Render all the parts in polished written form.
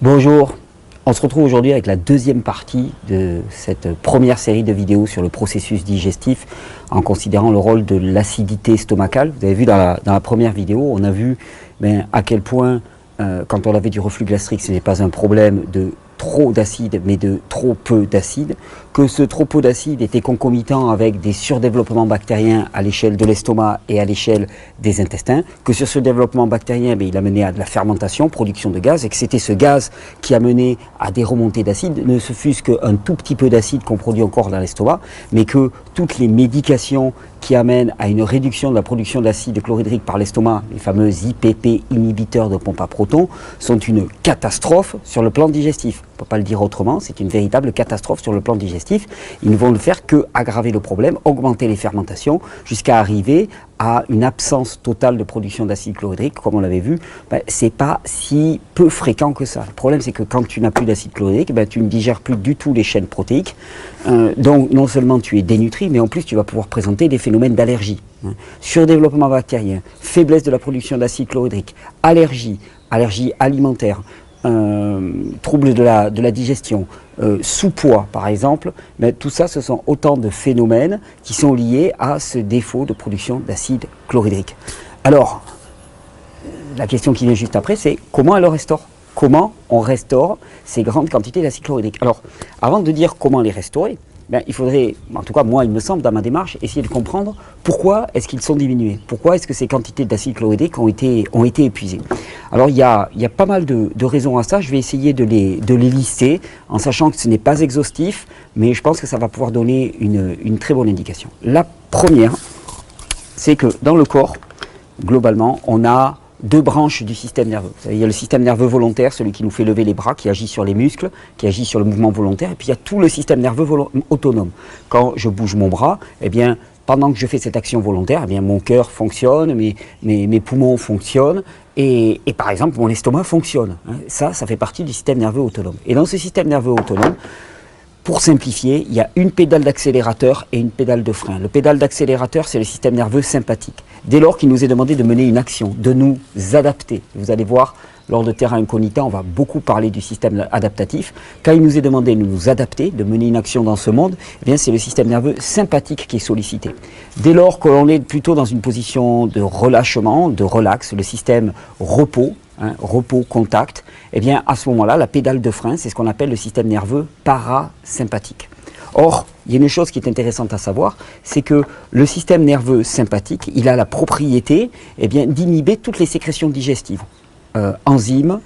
Bonjour, on se retrouve aujourd'hui avec la deuxième partie de cette première série de vidéos sur le processus digestif en considérant le rôle de l'acidité stomacale. Vous avez vu dans la première vidéo, on a vu à quel point quand on avait du reflux gastrique, ce n'est pas un problème de trop d'acide mais de trop peu d'acide, que ce trop peu d'acide était concomitant avec des surdéveloppements bactériens à l'échelle de l'estomac et à l'échelle des intestins, que sur ce développement bactérien, il a mené à de la fermentation, production de gaz, et que c'était ce gaz qui a mené à des remontées d'acide, ne se fût-ce qu'un tout petit peu d'acide qu'on produit encore dans l'estomac, mais que toutes les médications qui amènent à une réduction de la production d'acide chlorhydrique par l'estomac, les fameux IPP, inhibiteurs de pompe à protons, sont une catastrophe sur le plan digestif. On ne peut pas le dire autrement, c'est une véritable catastrophe sur le plan digestif. Ils ne vont ne faire que aggraver le problème, augmenter les fermentations, jusqu'à arriver à une absence totale de production d'acide chlorhydrique, comme on l'avait vu. C'est pas si peu fréquent que ça. Le problème, c'est que quand tu n'as plus d'acide chlorhydrique, tu ne digères plus du tout les chaînes protéiques. Donc non seulement tu es dénutri, mais en plus tu vas pouvoir présenter des phénomènes d'allergie. Surdéveloppement bactérien, faiblesse de la production d'acide chlorhydrique, allergie alimentaire, troubles de la digestion, sous-poids par exemple, tout ça ce sont autant de phénomènes qui sont liés à ce défaut de production d'acide chlorhydrique. Alors, la question qui vient juste après, c'est comment elle le restaure ? Comment on restaure ces grandes quantités d'acide chlorhydrique ? Alors, avant de dire comment les restaurer, il faudrait, en tout cas moi il me semble dans ma démarche, essayer de comprendre pourquoi est-ce qu'ils sont diminués, pourquoi est-ce que ces quantités d'acide chlorhydrique ont été épuisées. Alors il y a pas mal de raisons à ça, je vais essayer de les lister en sachant que ce n'est pas exhaustif, mais je pense que ça va pouvoir donner une très bonne indication. La première, c'est que dans le corps, globalement, on a deux branches du système nerveux. Il y a le système nerveux volontaire, celui qui nous fait lever les bras, qui agit sur les muscles, qui agit sur le mouvement volontaire, et puis il y a tout le système nerveux autonome. Quand je bouge mon bras, pendant que je fais cette action volontaire, mon cœur fonctionne, mes poumons fonctionnent, et par exemple mon estomac fonctionne. Ça fait partie du système nerveux autonome. Et dans ce système nerveux autonome, pour simplifier, il y a une pédale d'accélérateur et une pédale de frein. Le pédale d'accélérateur, c'est le système nerveux sympathique. Dès lors qu'il nous est demandé de mener une action, de nous adapter, vous allez voir, lors de Terra Incognita, on va beaucoup parler du système adaptatif. Quand il nous est demandé de nous adapter, de mener une action dans ce monde, c'est le système nerveux sympathique qui est sollicité. Dès lors que l'on est plutôt dans une position de relâchement, de relax, le système repos, repos, contact, à ce moment-là, la pédale de frein, c'est ce qu'on appelle le système nerveux parasympathique. Or, il y a une chose qui est intéressante à savoir, c'est que le système nerveux sympathique, il a la propriété d'inhiber toutes les sécrétions digestives. Enzymes,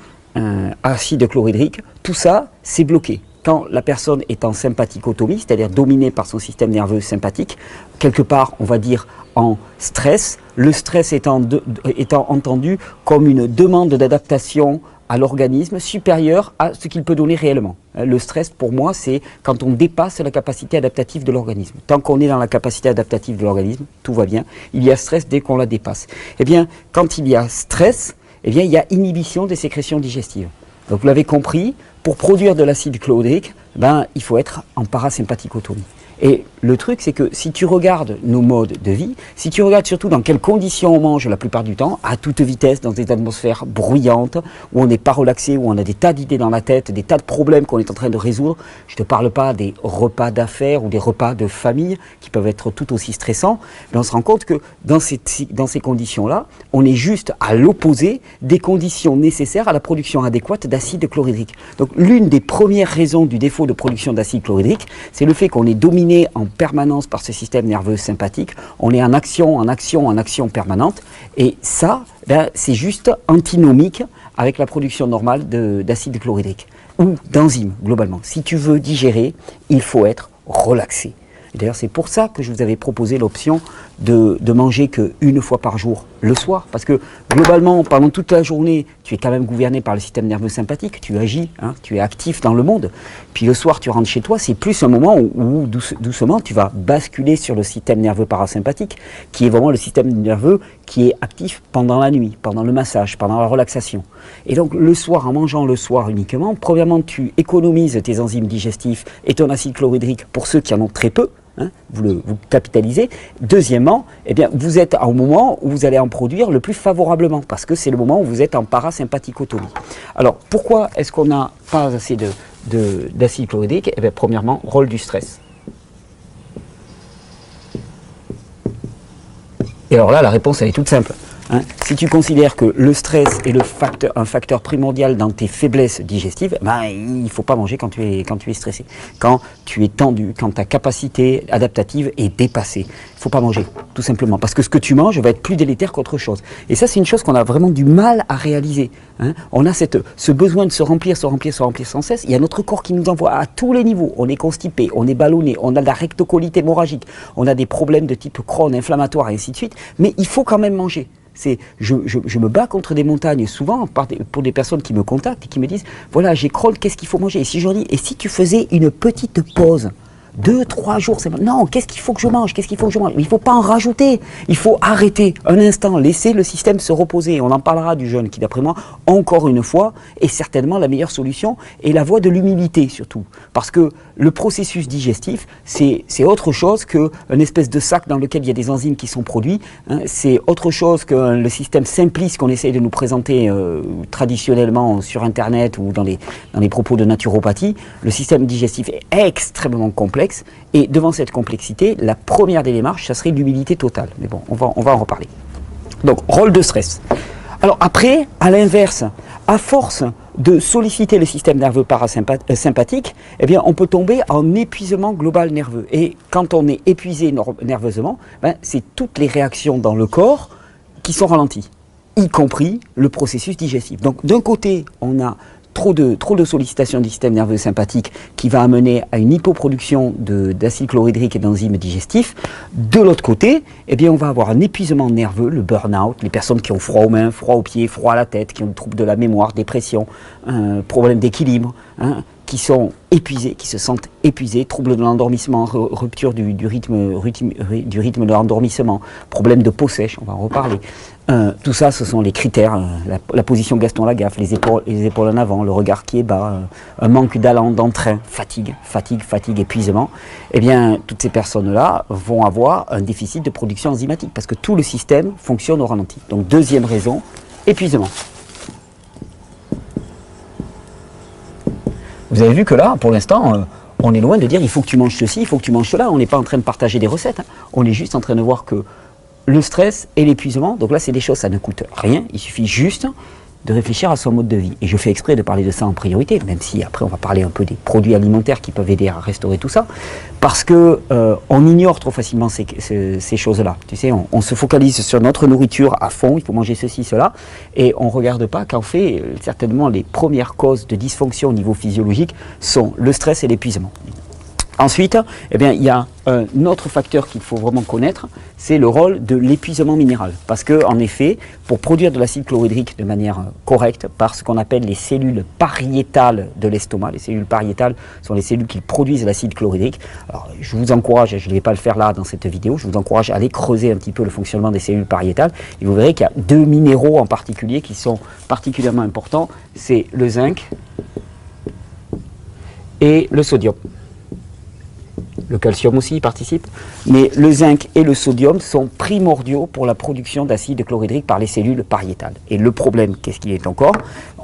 acide chlorhydrique, tout ça, c'est bloqué. Quand la personne est en sympathicotomie, c'est-à-dire dominée par son système nerveux sympathique, quelque part, on va dire en stress, le stress étant entendu comme une demande d'adaptation à l'organisme supérieur à ce qu'il peut donner réellement. Le stress, pour moi, c'est quand on dépasse la capacité adaptative de l'organisme. Tant qu'on est dans la capacité adaptative de l'organisme, tout va bien. Il y a stress dès qu'on la dépasse. Quand il y a stress, il y a inhibition des sécrétions digestives. Donc vous l'avez compris, pour produire de l'acide chlorhydrique, il faut être en parasympathicotomie. Et le truc, c'est que si tu regardes nos modes de vie, si tu regardes surtout dans quelles conditions on mange la plupart du temps, à toute vitesse, dans des atmosphères bruyantes, où on n'est pas relaxé, où on a des tas d'idées dans la tête, des tas de problèmes qu'on est en train de résoudre, je ne te parle pas des repas d'affaires ou des repas de famille qui peuvent être tout aussi stressants, mais on se rend compte que dans ces conditions-là, on est juste à l'opposé des conditions nécessaires à la production adéquate d'acide chlorhydrique. Donc l'une des premières raisons du défaut de production d'acide chlorhydrique, c'est le fait qu'on est dominé en permanence par ce système nerveux sympathique, on est en action permanente, et ça, c'est juste antinomique avec la production normale d'acide chlorhydrique, ou d'enzymes, globalement. Si tu veux digérer, il faut être relaxé. D'ailleurs, c'est pour ça que je vous avais proposé l'option de manger qu'une fois par jour, le soir. Parce que globalement, pendant toute la journée, tu es quand même gouverné par le système nerveux sympathique, tu agis, tu es actif dans le monde. Puis le soir, tu rentres chez toi, c'est plus un moment où doucement, tu vas basculer sur le système nerveux parasympathique, qui est vraiment le système nerveux qui est actif pendant la nuit, pendant le massage, pendant la relaxation. Et donc le soir, en mangeant le soir uniquement, premièrement, tu économises tes enzymes digestifs et ton acide chlorhydrique pour ceux qui en ont très peu. hein, vous capitalisez. Deuxièmement, eh bien, vous êtes au moment où vous allez en produire le plus favorablement, parce que c'est le moment où vous êtes en parasympathicotomie. Alors, pourquoi est-ce qu'on n'a pas assez d'acide chlorhydrique? Eh bien, premièrement, rôle du stress. Et alors là, la réponse, elle est toute simple. Hein. Si tu considères que le stress est un facteur primordial dans tes faiblesses digestives, ben, il ne faut pas manger quand tu es stressé, quand tu es tendu, quand ta capacité adaptative est dépassée. Il ne faut pas manger, tout simplement, parce que ce que tu manges va être plus délétère qu'autre chose. Et ça, c'est une chose qu'on a vraiment du mal à réaliser. Hein. On a ce besoin de se remplir sans cesse. Il y a notre corps qui nous envoie à tous les niveaux. On est constipé, on est ballonné, on a de la rectocolite hémorragique, on a des problèmes de type Crohn, inflammatoire, et ainsi de suite. Mais il faut quand même manger. Je me bats contre des montagnes souvent pour des personnes qui me contactent et qui me disent voilà, j'ai Crohn, qu'est-ce qu'il faut manger? Et si je leur dis, et si tu faisais une petite pause 2-3 jours, c'est non, qu'est-ce qu'il faut que je mange? Qu'est-ce qu'il faut que je mange? Mais il ne faut pas en rajouter. Il faut arrêter un instant, laisser le système se reposer. On en parlera du jeûne qui, d'après moi, encore une fois, est certainement la meilleure solution et la voie de l'humilité surtout. Parce que le processus digestif, c'est autre chose qu'une espèce de sac dans lequel il y a des enzymes qui sont produits. Hein, c'est autre chose que le système simpliste qu'on essaye de nous présenter traditionnellement sur Internet ou dans les propos de naturopathie. Le système digestif est extrêmement complexe. Et devant cette complexité, la première des démarches, ça serait l'humilité totale. Mais bon, on va en reparler. Donc, rôle de stress. Alors après, à l'inverse, à force de solliciter le système nerveux parasympathique, eh bien, on peut tomber en épuisement global nerveux. Et quand on est épuisé nerveusement, ben, c'est toutes les réactions dans le corps qui sont ralenties, y compris le processus digestif. Donc, d'un côté, on a trop de sollicitation du système nerveux sympathique qui va amener à une hypoproduction d'acide chlorhydrique et d'enzymes digestifs. De l'autre côté, eh bien, on va avoir un épuisement nerveux, le burn-out, les personnes qui ont froid aux mains, froid aux pieds, froid à la tête, qui ont des troubles de la mémoire, dépression, problème d'équilibre, hein, qui sont épuisés, qui se sentent épuisés, troubles de l'endormissement, rupture du rythme de l'endormissement, problème de peau sèche, on va en reparler. Tout ça, ce sont les critères, la position Gaston Lagaffe, les épaules en avant, le regard qui est bas, un manque d'allant, d'entrain, fatigue, épuisement. Eh bien, toutes ces personnes-là vont avoir un déficit de production enzymatique parce que tout le système fonctionne au ralenti. Donc, deuxième raison, épuisement. Vous avez vu que là, pour l'instant, on est loin de dire il faut que tu manges ceci, il faut que tu manges cela. On n'est pas en train de partager des recettes. Hein. On est juste en train de voir que le stress et l'épuisement, donc là c'est des choses, ça ne coûte rien, il suffit juste de réfléchir à son mode de vie. Et je fais exprès de parler de ça en priorité, même si après on va parler un peu des produits alimentaires qui peuvent aider à restaurer tout ça, parce que on ignore trop facilement ces choses-là. Tu sais, on se focalise sur notre nourriture à fond, il faut manger ceci, cela, et on ne regarde pas qu'en fait, certainement les premières causes de dysfonction au niveau physiologique sont le stress et l'épuisement. Ensuite, eh bien, il y a un autre facteur qu'il faut vraiment connaître, c'est le rôle de l'épuisement minéral. Parce que, en effet, pour produire de l'acide chlorhydrique de manière correcte, par ce qu'on appelle les cellules pariétales de l'estomac, les cellules pariétales sont les cellules qui produisent l'acide chlorhydrique. Alors, je vous encourage, je ne vais pas le faire là dans cette vidéo, je vous encourage à aller creuser un petit peu le fonctionnement des cellules pariétales. Et vous verrez qu'il y a deux minéraux en particulier qui sont particulièrement importants, c'est le zinc et le sodium. Le calcium aussi y participe, mais le zinc et le sodium sont primordiaux pour la production d'acide chlorhydrique par les cellules pariétales. Et le problème, qu'est-ce qu'il est encore?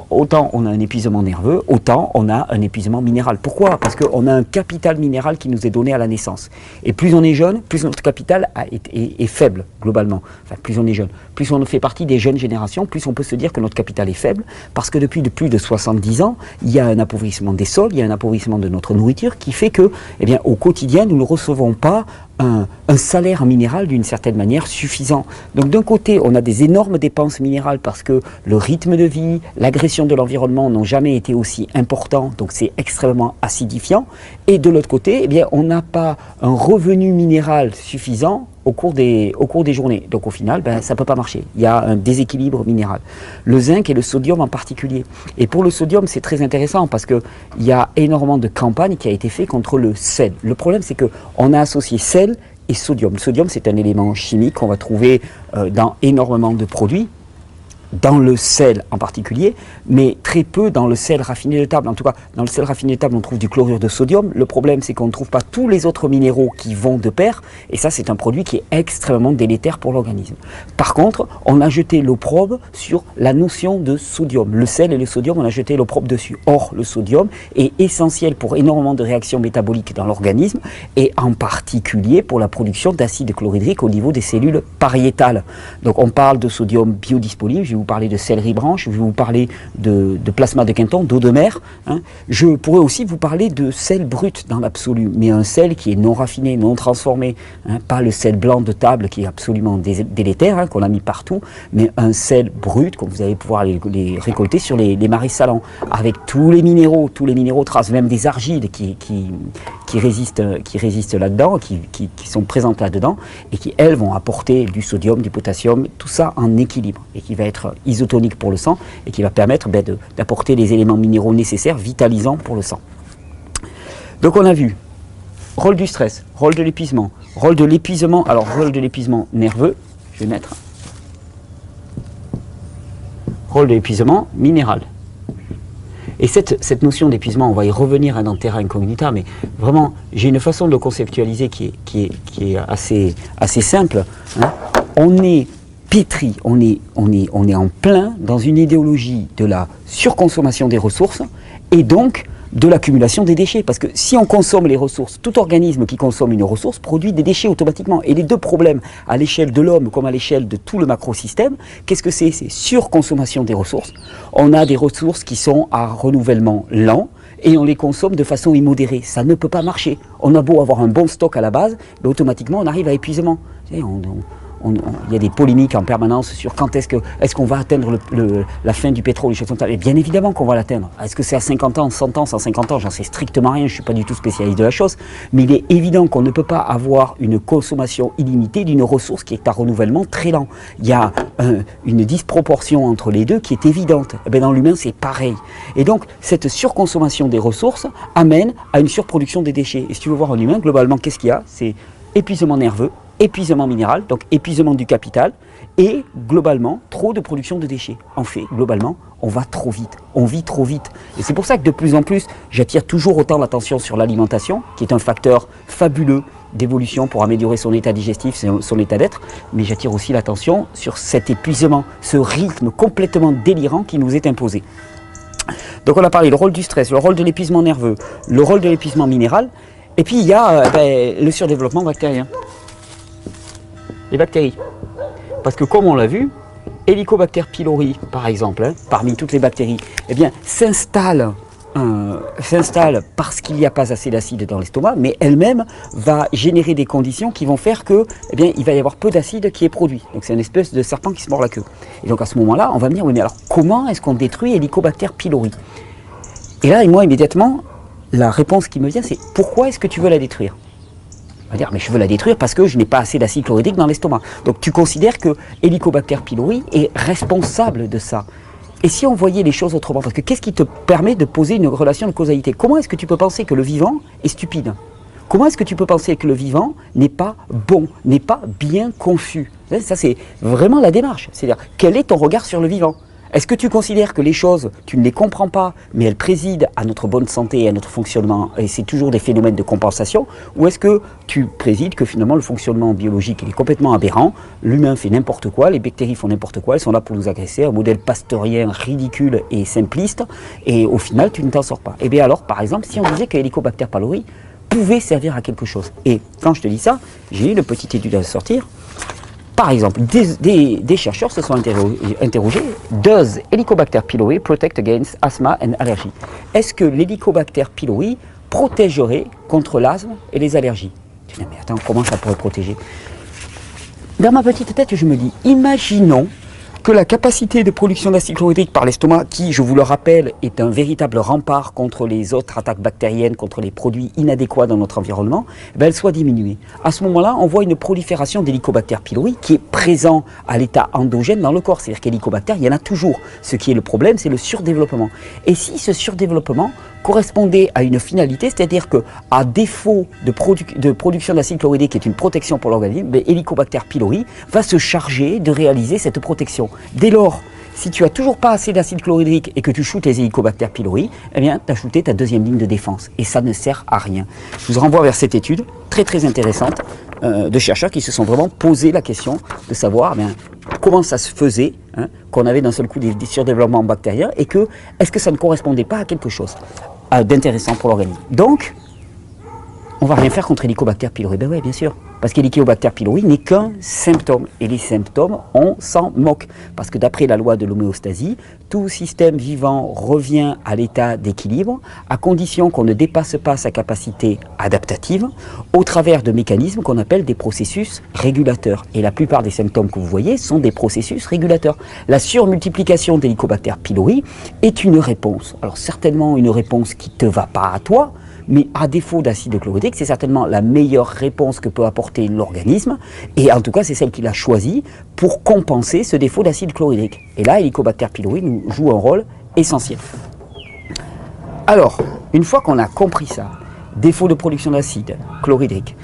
Autant on a un épuisement nerveux, autant on a un épuisement minéral. Pourquoi? Parce qu'on a un capital minéral qui nous est donné à la naissance. Et plus on est jeune, plus notre capital est faible, globalement. Enfin, plus on est jeune. Plus on fait partie des jeunes générations, plus on peut se dire que notre capital est faible, parce que depuis plus de 70 ans, il y a un appauvrissement des sols, il y a un appauvrissement de notre nourriture, qui fait que, eh bien, au quotidien, nous ne recevons pas un salaire minéral d'une certaine manière suffisant. Donc d'un côté, on a des énormes dépenses minérales parce que le rythme de vie, l'agression de l'environnement n'ont jamais été aussi importants, donc c'est extrêmement acidifiant. Et de l'autre côté, eh bien, on n'a pas un revenu minéral suffisant au cours des journées. Donc au final, ben, ça ne peut pas marcher. Il y a un déséquilibre minéral. Le zinc et le sodium en particulier. Et pour le sodium, c'est très intéressant parce qu'il y a énormément de campagnes qui a été fait contre le sel. Le problème, c'est qu'on a associé sel et sodium. Le sodium, c'est un élément chimique qu'on va trouver dans énormément de produits. dans le sel en particulier, mais très peu dans le sel raffiné de table. En tout cas, dans le sel raffiné de table, on trouve du chlorure de sodium. Le problème, c'est qu'on ne trouve pas tous les autres minéraux qui vont de pair, et ça, c'est un produit qui est extrêmement délétère pour l'organisme. Par contre, on a jeté l'opprobre sur la notion de sodium. Le sel et le sodium, on a jeté l'opprobre dessus. Or, le sodium est essentiel pour énormément de réactions métaboliques dans l'organisme, et en particulier pour la production d'acide chlorhydrique au niveau des cellules pariétales. Donc, on parle de sodium biodisponible, je vais vous parler de céleri branche, je vais vous parler de plasma de Quinton, d'eau de mer. Hein. Je pourrais aussi vous parler de sel brut dans l'absolu, mais un sel qui est non raffiné, non transformé, hein, pas le sel blanc de table qui est absolument délétère, hein, qu'on a mis partout, mais un sel brut, comme vous allez pouvoir les récolter sur les marais salants, avec tous les minéraux traces, même des argiles qui résistent là-dedans, qui sont présentes là-dedans, et qui, elles, vont apporter du sodium, du potassium, tout ça en équilibre, et qui va être isotonique pour le sang, et qui va permettre d'apporter les éléments minéraux nécessaires, vitalisants pour le sang. Donc on a vu rôle du stress, rôle de l'épuisement, alors rôle de l'épuisement nerveux, je vais mettre rôle de l'épuisement minéral. Et cette notion d'épuisement, on va y revenir dans Terra Incognita, mais vraiment, j'ai une façon de le conceptualiser qui est assez simple. Hein. On est pétri, on est en plein dans une idéologie de la surconsommation des ressources et donc de l'accumulation des déchets. Parce que si on consomme les ressources, tout organisme qui consomme une ressource produit des déchets automatiquement. Et les deux problèmes, à l'échelle de l'homme comme à l'échelle de tout le macrosystème, qu'est-ce que c'est? C'est surconsommation des ressources. On a des ressources qui sont à renouvellement lent et on les consomme de façon immodérée. Ça ne peut pas marcher. On a beau avoir un bon stock à la base, mais automatiquement on arrive à épuisement. Il y a des polémiques en permanence sur quand est-ce qu'on va atteindre la fin du pétrole, les choses comme ça. Et bien évidemment qu'on va l'atteindre. Est-ce que c'est à 50 ans, 100 ans, 150 ans? J'en sais strictement rien, je ne suis pas du tout spécialiste de la chose. Mais il est évident qu'on ne peut pas avoir une consommation illimitée d'une ressource qui est à renouvellement très lent. Il y a une disproportion entre les deux qui est évidente. Et bien dans l'humain, c'est pareil. Et donc, cette surconsommation des ressources amène à une surproduction des déchets. Et si tu veux voir en humain, globalement, qu'est-ce qu'il y a? C'est épuisement nerveux, épuisement minéral, donc épuisement du capital, et globalement, trop de production de déchets. En fait, globalement, on va trop vite, on vit trop vite. Et c'est pour ça que de plus en plus, j'attire toujours autant l'attention sur l'alimentation, qui est un facteur fabuleux d'évolution pour améliorer son état digestif, son état d'être, mais j'attire aussi l'attention sur cet épuisement, ce rythme complètement délirant qui nous est imposé. Donc on a parlé du rôle du stress, le rôle de l'épuisement nerveux, le rôle de l'épuisement minéral, et puis il y a le surdéveloppement bactérien. Les bactéries. Parce que comme on l'a vu, Helicobacter pylori, par exemple, hein, parmi toutes les bactéries, eh bien, s'installe parce qu'il n'y a pas assez d'acide dans l'estomac, mais elle-même va générer des conditions qui vont faire que, eh bien, il va y avoir peu d'acide qui est produit. Donc c'est une espèce de serpent qui se mord la queue. Et donc à ce moment-là, on va me dire, oui, mais alors comment est-ce qu'on détruit Helicobacter pylori? Et là, moi, immédiatement, la réponse qui me vient, c'est pourquoi est-ce que tu veux la détruire? On va dire, mais je veux la détruire parce que je n'ai pas assez d'acide chlorhydrique dans l'estomac. Donc tu considères que Helicobacter pylori est responsable de ça. Et si on voyait les choses autrement, parce que qu'est-ce qui te permet de poser une relation de causalité? Comment est-ce que tu peux penser que le vivant est stupide? Comment est-ce que tu peux penser que le vivant n'est pas bon, n'est pas bien confus? Ça, c'est vraiment la démarche. C'est-à-dire, quel est ton regard sur le vivant? Est-ce que tu considères que les choses, tu ne les comprends pas, mais elles président à notre bonne santé et à notre fonctionnement, et c'est toujours des phénomènes de compensation, ou est-ce que tu présides que finalement le fonctionnement biologique il est complètement aberrant, l'humain fait n'importe quoi, les bactéries font n'importe quoi, elles sont là pour nous agresser, un modèle pasteurien ridicule et simpliste, et au final tu ne t'en sors pas. Et bien alors, par exemple, si on disait que Helicobacter pylori pouvait servir à quelque chose, et quand je te dis ça, j'ai une petite étude à sortir. Par exemple, des chercheurs se sont interrogés, does Helicobacter pylori protect against asthma and allergy? Est-ce que l'Helicobacter pylori protégerait contre l'asthme et les allergies? Tu dis, mais attends, comment ça pourrait protéger? Dans ma petite tête, je me dis, imaginons que la capacité de production d'acide chlorhydrique par l'estomac, qui, je vous le rappelle, est un véritable rempart contre les autres attaques bactériennes, contre les produits inadéquats dans notre environnement, elle soit diminuée. À ce moment-là, on voit une prolifération d'Helicobacter pylori qui est présent à l'état endogène dans le corps. C'est-à-dire qu'Helicobacter, il y en a toujours. Ce qui est le problème, c'est le surdéveloppement. Et si ce surdéveloppement correspondait à une finalité, c'est-à-dire qu'à défaut de production d'acide chlorhydrique, qui est une protection pour l'organisme, Helicobacter pylori va se charger de réaliser cette protection. Dès lors, Si tu as toujours pas assez d'acide chlorhydrique et que tu shootes les Helicobacter pylori, eh bien, tu as shooté ta deuxième ligne de défense. Et ça ne sert à rien. Je vous renvoie vers cette étude très très intéressante de chercheurs qui se sont vraiment posé la question de savoir comment ça se faisait qu'on avait d'un seul coup des surdéveloppements bactériens et que est-ce que ça ne correspondait pas à quelque chose d'intéressant pour l'organisme. Donc, on va rien faire contre Helicobacter pylori. Ben oui, bien sûr. Parce qu'Helicobacter pylori n'est qu'un symptôme. Et les symptômes, on s'en moque. Parce que d'après la loi de l'homéostasie, tout système vivant revient à l'état d'équilibre, à condition qu'on ne dépasse pas sa capacité adaptative, au travers de mécanismes qu'on appelle des processus régulateurs. Et la plupart des symptômes que vous voyez sont des processus régulateurs. La surmultiplication d'Helicobacter pylori est une réponse. Alors certainement une réponse qui ne te va pas à toi, mais à défaut d'acide chlorhydrique, c'est certainement la meilleure réponse que peut apporter l'organisme, et en tout cas c'est celle qu'il a choisie pour compenser ce défaut d'acide chlorhydrique. Et là, Helicobacter pylori nous joue un rôle essentiel. Alors, une fois qu'on a compris ça, défaut de production d'acide chlorhydrique,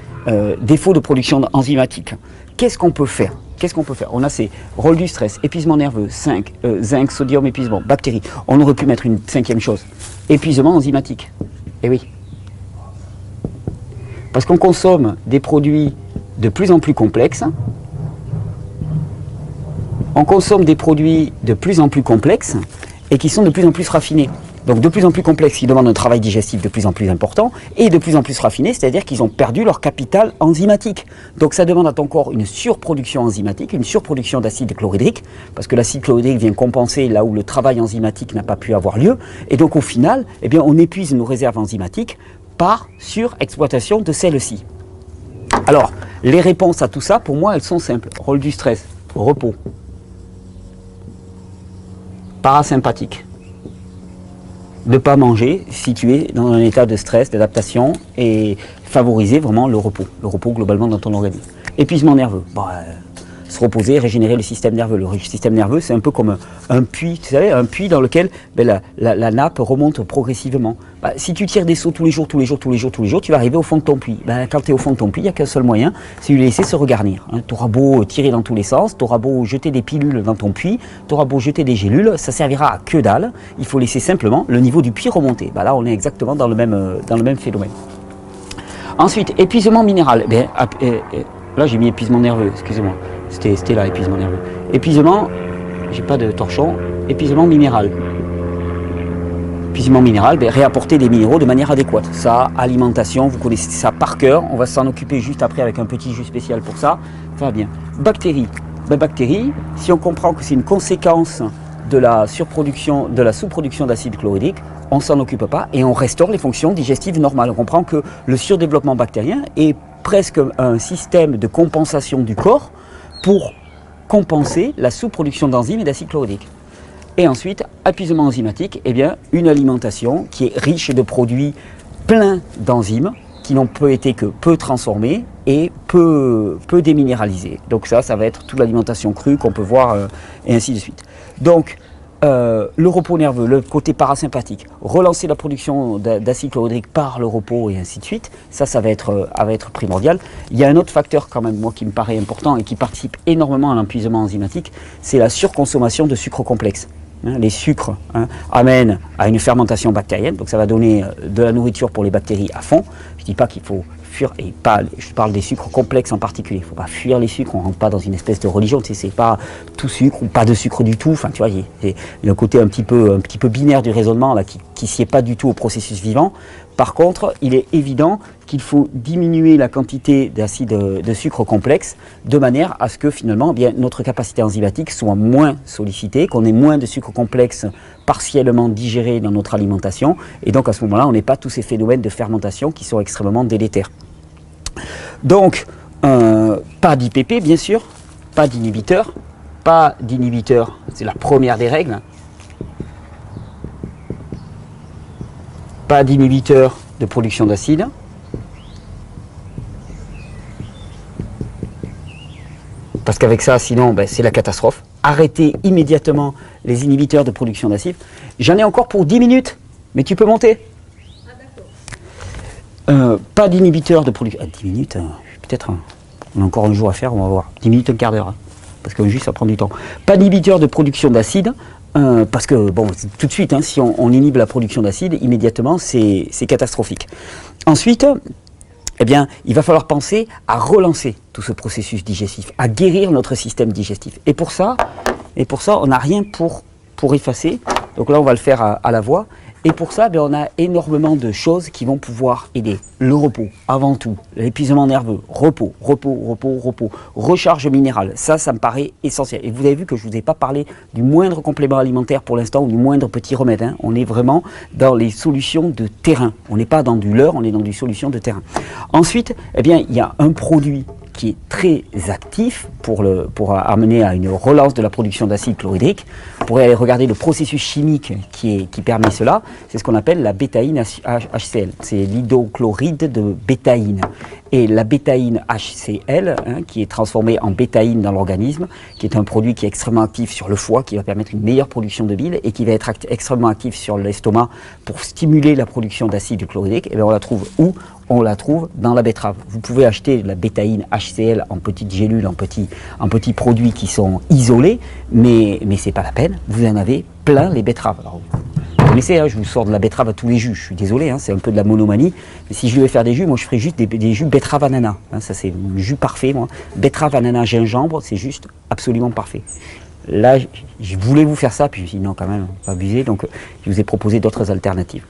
défaut de production enzymatique, qu'est-ce qu'on peut faire ? Qu'est-ce qu'on peut faire? On a ces rôles du stress, épuisement nerveux, zinc, sodium, épuisement, bactéries. On aurait pu mettre une cinquième chose, épuisement enzymatique. Eh oui. Parce qu'on consomme des produits de plus en plus complexes. On consomme des produits de plus en plus complexes et qui sont de plus en plus raffinés. Donc de plus en plus complexes, qui demandent un travail digestif de plus en plus important et de plus en plus raffiné, c'est-à-dire qu'ils ont perdu leur capital enzymatique. Donc ça demande à ton corps une surproduction enzymatique, une surproduction d'acide chlorhydrique, parce que l'acide chlorhydrique vient compenser là où le travail enzymatique n'a pas pu avoir lieu. Et donc au final, eh bien, on épuise nos réserves enzymatiques par surexploitation de celles-ci. Alors, les réponses à tout ça, pour moi, elles sont simples. Rôle du stress, repos. Parasympathique. Ne pas manger si tu es dans un état de stress, d'adaptation et favoriser vraiment le repos globalement dans ton organisme. Épuisement nerveux. Se reposer, régénérer le système nerveux. Le système nerveux, c'est un peu comme un puits, tu savez, un puits dans lequel la nappe remonte progressivement. Si tu tires des seaux tous les jours, tu vas arriver au fond de ton puits. Quand tu es au fond de ton puits, il n'y a qu'un seul moyen, c'est de le laisser se regarnir. Tu auras beau tirer dans tous les sens, tu auras beau jeter des pilules dans ton puits, tu auras beau jeter des gélules, ça servira à que dalle. Il faut laisser simplement le niveau du puits remonter. Là, on est exactement dans le même phénomène. Ensuite, épuisement minéral. Là, j'ai mis épuisement nerveux, excusez-moi. C'était là, épuisement nerveux. Épuisement, j'ai pas de torchon, épuisement minéral. Épuisement minéral, réapporter des minéraux de manière adéquate. Ça, alimentation, vous connaissez ça par cœur. On va s'en occuper juste après avec un petit jus spécial pour ça. Ça va bien. Bactéries. Bactéries, si on comprend que c'est une conséquence de la surproduction, de la sous-production d'acide chlorhydrique, on ne s'en occupe pas et on restaure les fonctions digestives normales. On comprend que le surdéveloppement bactérien est presque un système de compensation du corps pour compenser la sous-production d'enzymes et d'acide chlorhydrique. Et ensuite, épuisement enzymatique, une alimentation qui est riche de produits pleins d'enzymes qui n'ont été que peu transformés et peu déminéralisés. Donc ça va être toute l'alimentation crue qu'on peut voir et ainsi de suite. Donc, le repos nerveux, le côté parasympathique, relancer la production d'acide chlorhydrique par le repos et ainsi de suite, ça va être primordial. Il y a un autre facteur quand même, moi, qui me paraît important et qui participe énormément à l'épuisement enzymatique, c'est la surconsommation de sucres complexes. Les sucres amènent à une fermentation bactérienne, donc ça va donner de la nourriture pour les bactéries à fond. Je ne dis pas qu'il faut fuir, et pas, je parle des sucres complexes en particulier. Il ne faut pas fuir les sucres, on ne rentre pas dans une espèce de religion, tu sais, c'est pas tout sucre ou pas de sucre du tout. Enfin, tu vois, il y a un côté un petit peu binaire du raisonnement là, qui ne sied pas du tout au processus vivant. Par contre, il est évident qu'il faut diminuer la quantité de sucre complexe de manière à ce que finalement notre capacité enzymatique soit moins sollicitée, qu'on ait moins de sucre complexe partiellement digéré dans notre alimentation. Et donc à ce moment-là, on n'ait pas tous ces phénomènes de fermentation qui sont extrêmement délétères. Donc, pas d'IPP bien sûr, pas d'inhibiteur. Pas d'inhibiteur, c'est la première des règles. Pas d'inhibiteur de production d'acide. Parce qu'avec ça, sinon, c'est la catastrophe. Arrêtez immédiatement les inhibiteurs de production d'acide. J'en ai encore pour 10 minutes, mais tu peux monter. Pas d'inhibiteur de production... 10 minutes, peut-être, on a encore un jour à faire, on va voir. 10 minutes, un quart d'heure. parce qu'un jus ça prend du temps. Pas d'inhibiteur de production d'acide, parce que bon, tout de suite, hein, si on inhibe la production d'acide, immédiatement c'est catastrophique. Ensuite, eh bien, il va falloir penser à relancer tout ce processus digestif, à guérir notre système digestif. Et pour ça on n'a rien pour effacer. Donc là, on va le faire à la voix. Et pour ça, on a énormément de choses qui vont pouvoir aider. Le repos, avant tout, l'épuisement nerveux, repos, recharge minérale. Ça me paraît essentiel. Et vous avez vu que je ne vous ai pas parlé du moindre complément alimentaire pour l'instant ou du moindre petit remède. Hein. On est vraiment dans les solutions de terrain. On n'est pas dans du leurre, on est dans des solutions de terrain. Ensuite, eh bien, il y a un produit qui est très actif pour amener à une relance de la production d'acide chlorhydrique. Vous pourrez aller regarder le processus chimique qui permet cela. C'est ce qu'on appelle la bétaïne HCl. C'est l'hydrochloride de bétaïne. Et la bétaïne HCl, hein, qui est transformée en bétaïne dans l'organisme, qui est un produit qui est extrêmement actif sur le foie, qui va permettre une meilleure production de bile et qui va être extrêmement actif sur l'estomac pour stimuler la production d'acide chlorhydrique. Et bien on la trouve où ? On la trouve dans la betterave. Vous pouvez acheter la bétaïne HCl en petites gélules, en petits produits qui sont isolés, mais c'est pas la peine. Vous en avez plein les betteraves. Alors, vous connaissez, hein, je vous sors de la betterave à tous les jus. Je suis désolé, hein, c'est un peu de la monomanie. Mais si je devais faire des jus, moi je ferais juste des jus betterave ananas. Hein, ça c'est un jus parfait, moi. Betterave ananas gingembre, c'est juste absolument parfait. Là, je voulais vous faire ça, puis je me suis dit non quand même, pas abuser. Donc je vous ai proposé d'autres alternatives.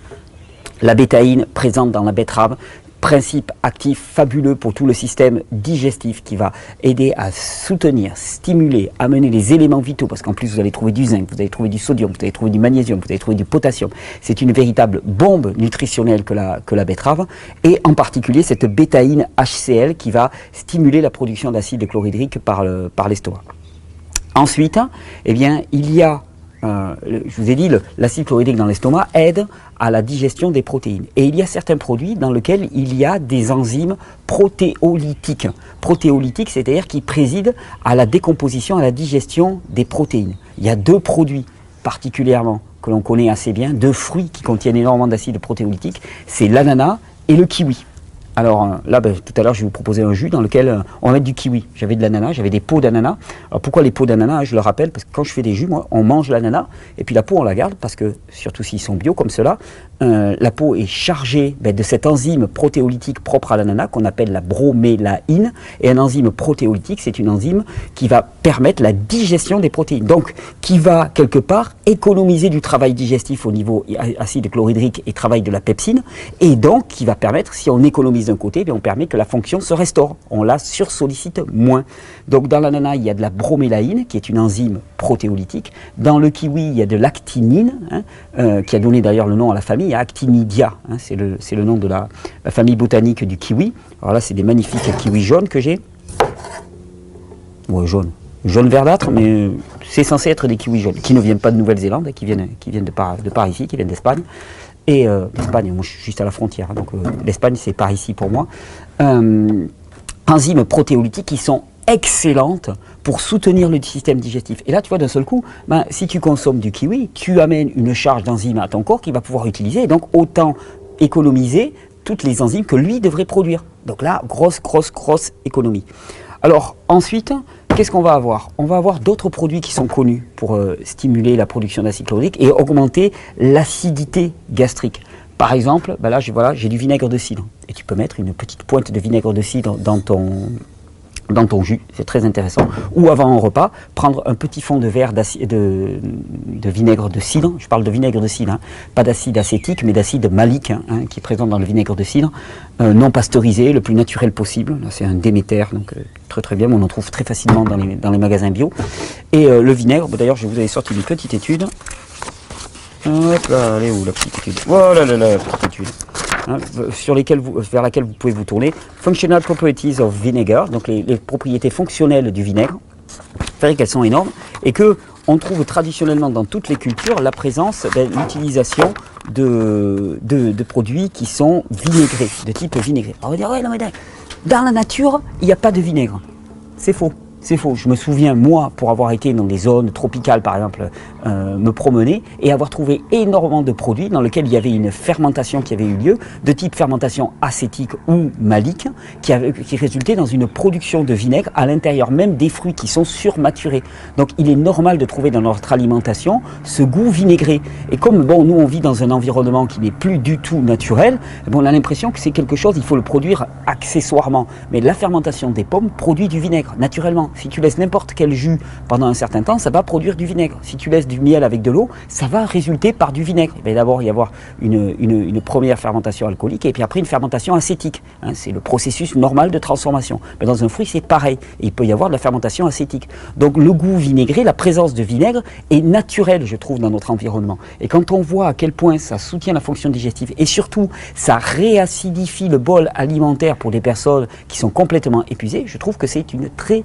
La bétaïne présente dans la betterave, principe actif fabuleux pour tout le système digestif qui va aider à soutenir, stimuler, amener les éléments vitaux, parce qu'en plus vous allez trouver du zinc, vous allez trouver du sodium, vous allez trouver du magnésium, vous allez trouver du potassium. C'est une véritable bombe nutritionnelle que la betterave, et en particulier cette bétaïne HCl qui va stimuler la production d'acide chlorhydrique par l'estomac. Ensuite, eh bien, il y a je vous ai dit, l'acide chlorhydrique dans l'estomac aide à la digestion des protéines. Et il y a certains produits dans lesquels il y a des enzymes protéolytiques. Protéolytiques, c'est-à-dire qui président à la décomposition, à la digestion des protéines. Il y a deux produits particulièrement que l'on connaît assez bien, deux fruits qui contiennent énormément d'acide protéolytique, c'est l'ananas et le kiwi. Alors là, tout à l'heure, je vais vous proposer un jus dans lequel on va mettre du kiwi. J'avais de l'ananas, j'avais des peaux d'ananas. Alors pourquoi les peaux d'ananas? Je le rappelle, parce que quand je fais des jus, moi, on mange l'ananas, et puis la peau, on la garde, parce que, surtout s'ils sont bio comme cela, la peau est chargée de cette enzyme protéolytique propre à l'ananas, qu'on appelle la bromélaïne. Et un enzyme protéolytique, c'est une enzyme qui va permettre la digestion des protéines. Donc, qui va, quelque part, économiser du travail digestif au niveau acide chlorhydrique et travail de la pepsine, et donc, qui va permettre, si on économise d'un côté, on permet que la fonction se restaure. On la sursollicite moins. Donc dans l'ananas, il y a de la bromélaïne, qui est une enzyme protéolytique. Dans le kiwi, il y a de l'actinine, hein, qui a donné d'ailleurs le nom à la famille, Actinidia. Hein, c'est le nom de la famille botanique du kiwi. Alors là, c'est des magnifiques kiwis jaunes que j'ai. Ouais, jaune verdâtre, mais c'est censé être des kiwis jaunes, qui ne viennent pas de Nouvelle-Zélande, qui viennent de par ici, qui viennent d'Espagne. Et l'Espagne, moi je suis juste à la frontière, donc l'Espagne c'est par ici pour moi. Enzymes protéolytiques qui sont excellentes pour soutenir le système digestif. Et là tu vois d'un seul coup, si tu consommes du kiwi, tu amènes une charge d'enzymes à ton corps qu'il va pouvoir utiliser, et donc autant économiser toutes les enzymes que lui devrait produire. Donc là, grosse économie. Alors ensuite, qu'est-ce qu'on va avoir? On va avoir d'autres produits qui sont connus pour stimuler la production d'acide chlorhydrique et augmenter l'acidité gastrique. Par exemple, là j'ai du vinaigre de cidre. Et tu peux mettre une petite pointe de vinaigre de cidre dans ton jus, c'est très intéressant. Ou avant un repas, prendre un petit fond de verre de vinaigre de cidre. Je parle de vinaigre de cidre, hein. Pas d'acide acétique, mais d'acide malique, hein, qui est présent dans le vinaigre de cidre, non pasteurisé, le plus naturel possible. C'est un Déméter, donc très bien, on en trouve très facilement dans les magasins bio. Et le vinaigre, d'ailleurs je vous avais sorti une petite étude. Hop là, elle est où la petite étude? Voilà la petite étude. Hein, vers laquelle vous pouvez vous tourner. Functional Properties of Vinegar, donc les propriétés fonctionnelles du vinaigre. Vous verrez qu'elles sont énormes et que on trouve traditionnellement dans toutes les cultures la présence, l'utilisation de produits qui sont vinaigrés, de type vinaigré. Alors on va dire, ouais, non, mais dans la nature, il n'y a pas de vinaigre. C'est faux. C'est faux. Je me souviens, moi, pour avoir été dans des zones tropicales, par exemple, me promener et avoir trouvé énormément de produits dans lesquels il y avait une fermentation qui avait eu lieu, de type fermentation acétique ou malique, qui résultait dans une production de vinaigre à l'intérieur même des fruits qui sont surmaturés. Donc, il est normal de trouver dans notre alimentation ce goût vinaigré. Et comme, bon, nous, on vit dans un environnement qui n'est plus du tout naturel, bon, on a l'impression que c'est quelque chose, il faut le produire accessoirement. Mais la fermentation des pommes produit du vinaigre, naturellement. Si tu laisses n'importe quel jus pendant un certain temps, ça va produire du vinaigre. Si tu laisses du miel avec de l'eau, ça va résulter par du vinaigre. Il va d'abord y avoir une première fermentation alcoolique et puis après une fermentation acétique. Hein, c'est le processus normal de transformation. Mais dans un fruit, c'est pareil. Et il peut y avoir de la fermentation acétique. Donc le goût vinaigré, la présence de vinaigre est naturelle, je trouve, dans notre environnement. Et quand on voit à quel point ça soutient la fonction digestive et surtout, ça réacidifie le bol alimentaire pour des personnes qui sont complètement épuisées, je trouve que c'est une très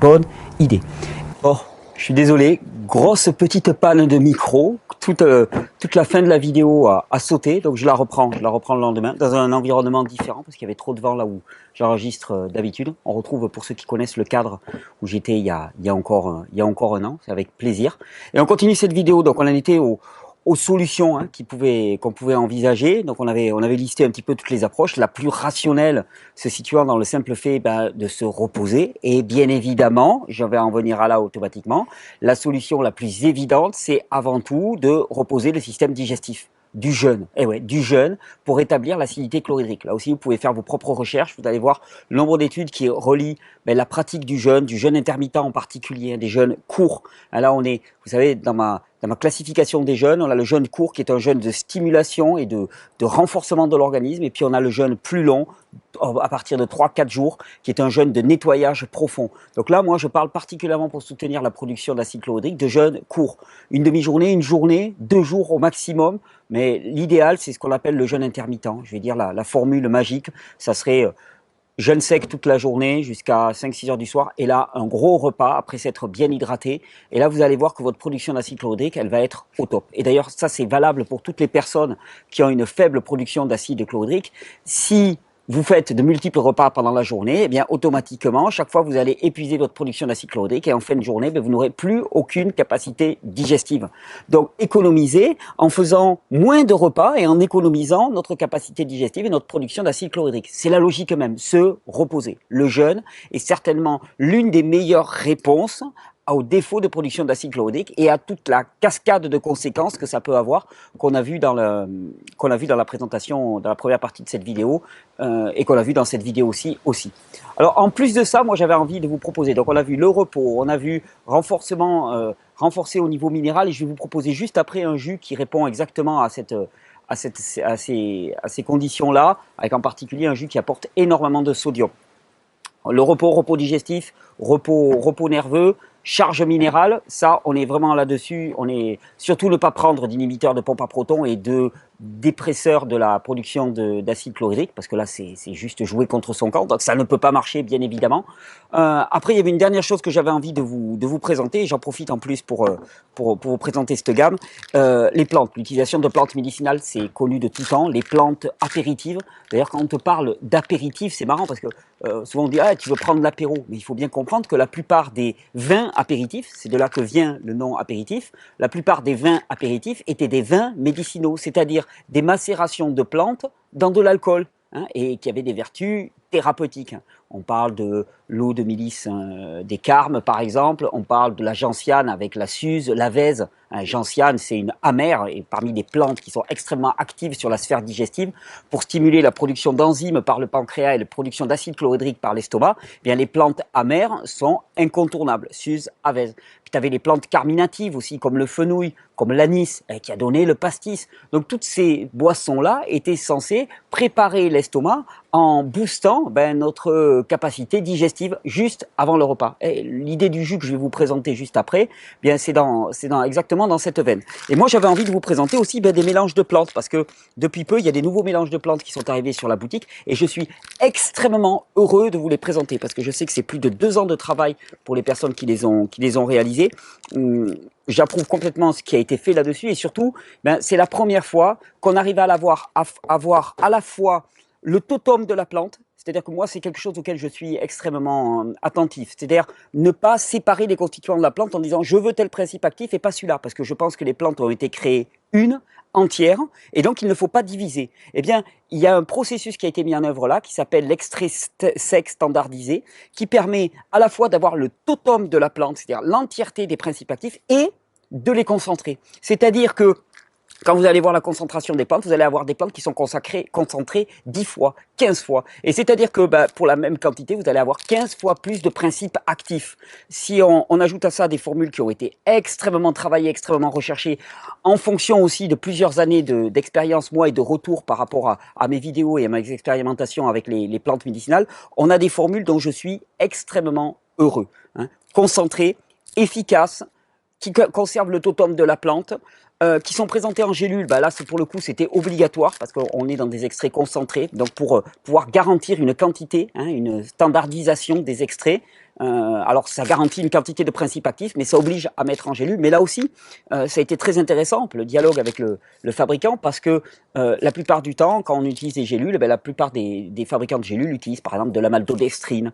bonne idée. Oh, je suis désolé, grosse petite panne de micro, toute la fin de la vidéo a sauté, donc je la reprends le lendemain dans un environnement différent parce qu'il y avait trop de vent là où j'enregistre d'habitude. On retrouve, pour ceux qui connaissent, le cadre où j'étais il y a encore un an, c'est avec plaisir. Et on continue cette vidéo, donc on en était aux solutions hein, qu'on pouvait envisager. Donc on avait listé un petit peu toutes les approches. La plus rationnelle se situant dans le simple fait de se reposer. Et bien évidemment, je vais en venir à là automatiquement, la solution la plus évidente, c'est avant tout de reposer le système digestif. Du jeûne, du jeûne pour rétablir l'acidité chlorhydrique. Là aussi, vous pouvez faire vos propres recherches. Vous allez voir le nombre d'études qui relient la pratique du jeûne intermittent en particulier, des jeûnes courts. Là, on est, vous savez, dans ma classification des jeûnes, on a le jeûne court qui est un jeûne de stimulation et de renforcement de l'organisme. Et puis, on a le jeûne plus long, à partir de 3-4 jours, qui est un jeûne de nettoyage profond. Donc là, moi, je parle particulièrement pour soutenir la production d'acide chlorhydrique de jeûne court. Une demi-journée, une journée, 2 jours au maximum. Mais l'idéal, c'est ce qu'on appelle le jeûne intermittent. Je vais dire la formule magique, ça serait jeûne sec toute la journée jusqu'à 5-6 heures du soir. Et là, un gros repas après s'être bien hydraté. Et là, vous allez voir que votre production d'acide chlorhydrique, elle va être au top. Et d'ailleurs, ça, c'est valable pour toutes les personnes qui ont une faible production d'acide chlorhydrique. Si vous faites de multiples repas pendant la journée, eh bien automatiquement, chaque fois, vous allez épuiser votre production d'acide chlorhydrique et en fin de journée, vous n'aurez plus aucune capacité digestive. Donc, économisez en faisant moins de repas et en économisant notre capacité digestive et notre production d'acide chlorhydrique. C'est la logique même, se reposer. Le jeûne est certainement l'une des meilleures réponses au défaut de production d'acide chlorhydrique et à toute la cascade de conséquences que ça peut avoir, qu'on a vu dans la présentation, dans la première partie de cette vidéo, et qu'on a vu dans cette vidéo aussi. Alors, en plus de ça, moi, j'avais envie de vous proposer, donc on a vu le repos, on a vu renforcer au niveau minéral, et je vais vous proposer juste après un jus qui répond exactement à ces conditions-là, avec en particulier un jus qui apporte énormément de sodium. Le repos digestif, repos nerveux, charge minérale, ça, on est vraiment là-dessus. On est surtout ne pas prendre d'inhibiteurs de pompe à protons et de dépresseurs de la production d'acide chlorhydrique, parce que là, c'est juste jouer contre son camp. Donc, ça ne peut pas marcher, bien évidemment. Après, il y avait une dernière chose que j'avais envie de vous présenter. J'en profite en plus pour vous présenter cette gamme. Les plantes, l'utilisation de plantes médicinales, c'est connu de tout temps. Les plantes apéritives. D'ailleurs, quand on te parle d'apéritif, c'est marrant parce que souvent on dit « Ah, tu veux prendre l'apéro ». Mais il faut bien comprendre que la plupart des vins apéritifs, c'est de là que vient le nom apéritif, la plupart des vins apéritifs étaient des vins médicinaux, c'est-à-dire des macérations de plantes dans de l'alcool, et qui avaient des vertus thérapeutiques. On parle de l'eau de milice des Carmes, par exemple. On parle de la gentiane avec la suze, la vèze. Gentiane, c'est une amère et parmi les plantes qui sont extrêmement actives sur la sphère digestive pour stimuler la production d'enzymes par le pancréas et la production d'acide chlorhydrique par l'estomac. Eh bien, les plantes amères sont incontournables. Suze, avèze. Puis tu avais les plantes carminatives aussi, comme le fenouil, comme l'anis, qui a donné le pastis. Donc toutes ces boissons-là étaient censées préparer l'estomac en boostant notre capacité digestive juste avant le repas. L'idée du jus que je vais vous présenter juste après, c'est exactement dans cette veine. Et moi, j'avais envie de vous présenter aussi des mélanges de plantes, parce que depuis peu, il y a des nouveaux mélanges de plantes qui sont arrivés sur la boutique, et je suis extrêmement heureux de vous les présenter, parce que je sais que c'est plus de 2 ans de travail pour les personnes qui les ont réalisés. J'approuve complètement ce qui a été fait là-dessus, et surtout, c'est la première fois qu'on arrive à avoir à la fois le totem de la plante, C'est-à-dire que moi, c'est quelque chose auquel je suis extrêmement attentif. C'est-à-dire ne pas séparer les constituants de la plante en disant je veux tel principe actif et pas celui-là, parce que je pense que les plantes ont été créées entière, et donc il ne faut pas diviser. Eh bien, il y a un processus qui a été mis en œuvre là, qui s'appelle l'extrait sec standardisé, qui permet à la fois d'avoir le totum de la plante, c'est-à-dire l'entièreté des principes actifs, et de les concentrer. C'est-à-dire que quand vous allez voir la concentration des plantes, vous allez avoir des plantes qui sont concentrées 10 fois, 15 fois. Et c'est-à-dire que pour la même quantité, vous allez avoir 15 fois plus de principes actifs. Si on ajoute à ça des formules qui ont été extrêmement travaillées, extrêmement recherchées, en fonction aussi de plusieurs années d'expérience, moi, et de retour par rapport à mes vidéos et à mes expérimentations avec les plantes médicinales, on a des formules dont je suis extrêmement heureux. Hein. Concentrées, efficaces, qui conservent le totem de la plante, qui sont présentés en gélules. Là, pour le coup, c'était obligatoire parce qu'on est dans des extraits concentrés. Donc, pour pouvoir garantir une quantité, une standardisation des extraits, alors ça garantit une quantité de principes actifs, mais ça oblige à mettre en gélule. Mais là aussi, ça a été très intéressant, le dialogue avec le fabricant, parce que la plupart du temps, quand on utilise des gélules, la plupart des fabricants de gélules utilisent par exemple de la maltodextrine,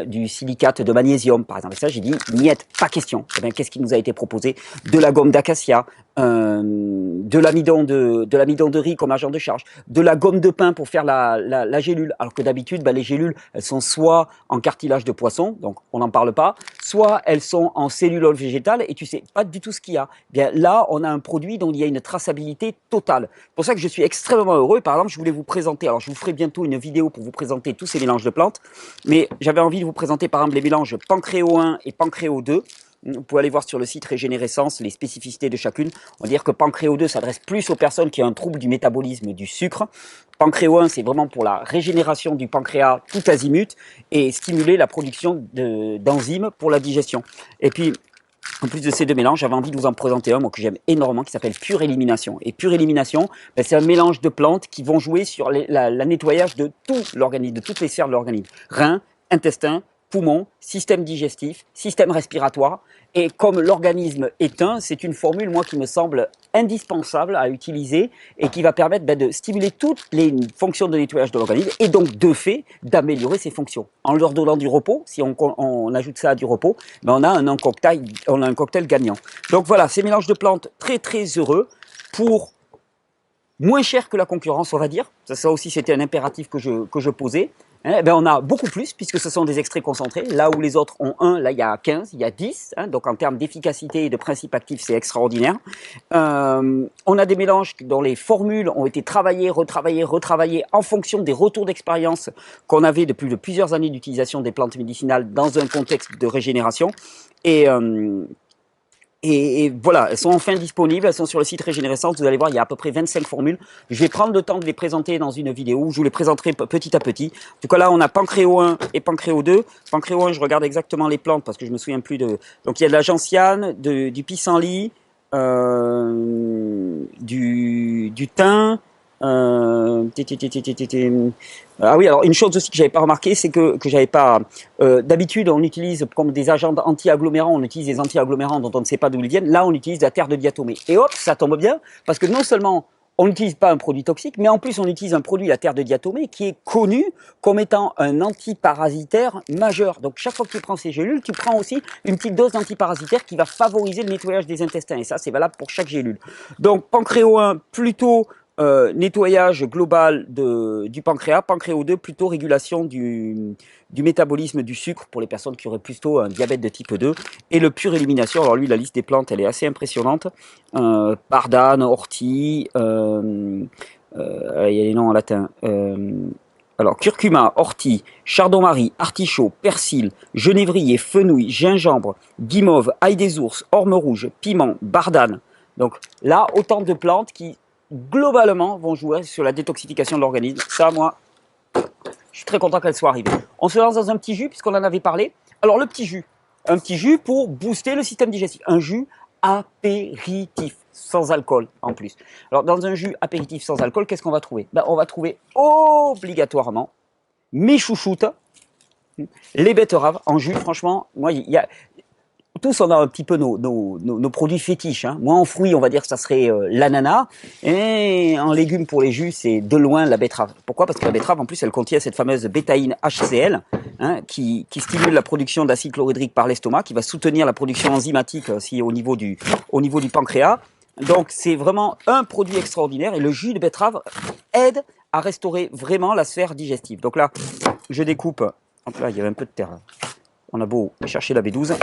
du silicate de magnésium, par exemple. Et ça, j'ai dit, niet, pas question. Eh bien, qu'est-ce qui nous a été proposé? De la gomme d'acacia, de l'amidon de riz comme agent de charge, de la gomme de pin pour faire la gélule, alors que d'habitude, les gélules, elles sont soit en cartilage de poisson, donc on n'en parle pas, soit elles sont en cellulose végétale et tu sais pas du tout ce qu'il y a. Bien là, on a un produit dont il y a une traçabilité totale. C'est pour ça que je suis extrêmement heureux. Par exemple, je voulais vous présenter, alors je vous ferai bientôt une vidéo pour vous présenter tous ces mélanges de plantes, mais j'avais envie de vous présenter par exemple les mélanges Pancréo 1 et Pancréo 2. Vous pouvez aller voir sur le site Régénérescence les spécificités de chacune. On va dire que Pancréo 2 s'adresse plus aux personnes qui ont un trouble du métabolisme du sucre. Pancréo 1, c'est vraiment pour la régénération du pancréas tout azimut et stimuler la production d'enzymes pour la digestion. Et puis, en plus de ces deux mélanges, j'avais envie de vous en présenter un, moi, que j'aime énormément, qui s'appelle Pure Élimination. Et Pure Élimination, c'est un mélange de plantes qui vont jouer sur la nettoyage de tout l'organisme, de toutes les sphères de l'organisme. Reins, intestin, poumons, système digestif, système respiratoire. Et comme l'organisme est un, c'est une formule, moi, qui me semble indispensable à utiliser et qui va permettre de stimuler toutes les fonctions de nettoyage de l'organisme et donc, de fait, d'améliorer ses fonctions. En leur donnant du repos, si on ajoute ça à du repos, on a un cocktail gagnant. Donc voilà, ces mélanges de plantes très très heureux pour moins cher que la concurrence, on va dire. Ça aussi, c'était un impératif que je posais. On a beaucoup plus, puisque ce sont des extraits concentrés. Là où les autres ont 1, là il y a 15, il y a 10. Donc en termes d'efficacité et de principe actif, c'est extraordinaire. On a des mélanges dont les formules ont été travaillées, retravaillées en fonction des retours d'expérience qu'on avait depuis de plusieurs années d'utilisation des plantes médicinales dans un contexte de régénération. Et voilà, elles sont enfin disponibles, elles sont sur le site Régénérescence, vous allez voir, il y a à peu près 25 formules. Je vais prendre le temps de les présenter dans une vidéo où je vous les présenterai petit à petit. En tout cas là, on a Pancréo 1 et Pancréo 2. Pancréo 1, je regarde exactement les plantes parce que je me souviens plus de... Donc il y a de la gentiane, du pissenlit, du thym, ah oui, alors une chose aussi que j'avais pas remarqué, c'est que j'avais pas... d'habitude, on utilise comme des agents anti-agglomérants, on utilise des anti-agglomérants dont on ne sait pas d'où ils viennent. Là, on utilise de la terre de diatomée. Et hop, ça tombe bien, parce que non seulement on n'utilise pas un produit toxique, mais en plus on utilise un produit, la terre de diatomée, qui est connu comme étant un antiparasitaire majeur. Donc chaque fois que tu prends ces gélules, tu prends aussi une petite dose d'antiparasitaire qui va favoriser le nettoyage des intestins. Et ça, c'est valable pour chaque gélule. Donc Pancréo 1, plutôt... nettoyage global du pancréas, Pancréo 2 plutôt régulation du métabolisme du sucre pour les personnes qui auraient plutôt un diabète de type 2 et le Pure Élimination. Alors lui, la liste des plantes, elle est assez impressionnante. Bardane, ortie, il y a les noms en latin. Alors, curcuma, ortie, chardon-marie, artichaut, persil, genévrier, fenouil, gingembre, guimauve, ail des ours, orme rouge, piment, bardane. Donc là, autant de plantes qui globalement vont jouer sur la détoxification de l'organisme. Ça, moi, je suis très content qu'elle soit arrivée. On se lance dans un petit jus puisqu'on en avait parlé. Alors le petit jus pour booster le système digestif. Un jus apéritif, sans alcool en plus. Alors dans un jus apéritif sans alcool, qu'est-ce qu'on va trouver? On va trouver obligatoirement mes chouchoutes, les betteraves en jus. Franchement, moi, il y a... tous, on a un petit peu nos produits fétiches. Hein. Moi, en fruits, on va dire que ça serait l'ananas. Et en légumes pour les jus, c'est de loin la betterave. Pourquoi? Parce que la betterave, en plus, elle contient cette fameuse bétaïne HCl, hein, qui stimule la production d'acide chlorhydrique par l'estomac, qui va soutenir la production enzymatique aussi au niveau du pancréas. Donc, c'est vraiment un produit extraordinaire. Et le jus de betterave aide à restaurer vraiment la sphère digestive. Donc là, je découpe. Hop là, il y avait un peu de terre. On a beau chercher la B12.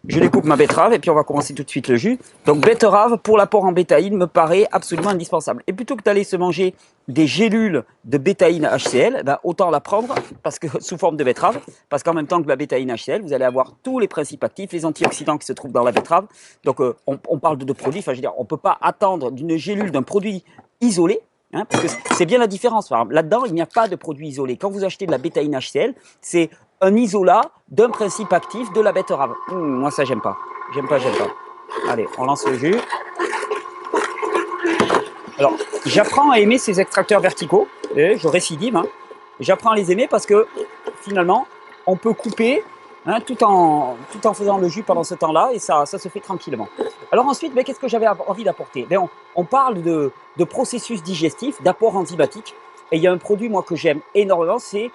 Je découpe ma betterave et puis on va commencer tout de suite le jus. Donc betterave pour l'apport en bétaïne me paraît absolument indispensable. Et plutôt que d'aller se manger des gélules de bétaïne HCl, ben autant la prendre parce que, sous forme de betterave, parce qu'en même temps que la bétaïne HCl, vous allez avoir tous les principes actifs, les antioxydants qui se trouvent dans la betterave. Donc on parle de deux produits, enfin je veux dire, on ne peut pas attendre d'une gélule d'un produit isolé. Hein, parce que c'est bien la différence. Là-dedans, il n'y a pas de produit isolé. Quand vous achetez de la bétaïne HCl, c'est un isolat d'un principe actif de la betterave. Moi, ça, j'aime pas. J'aime pas. Allez, on lance le jus. Alors, j'apprends à aimer ces extracteurs verticaux. Je récidive. Hein. J'apprends à les aimer parce que, finalement, on peut couper hein, tout en faisant le jus pendant ce temps-là et ça se fait tranquillement. Alors ensuite, qu'est-ce que j'avais envie d'apporter? On parle de processus digestif, d'apport enzymatique. Et il y a un produit, moi, que j'aime énormément, c'est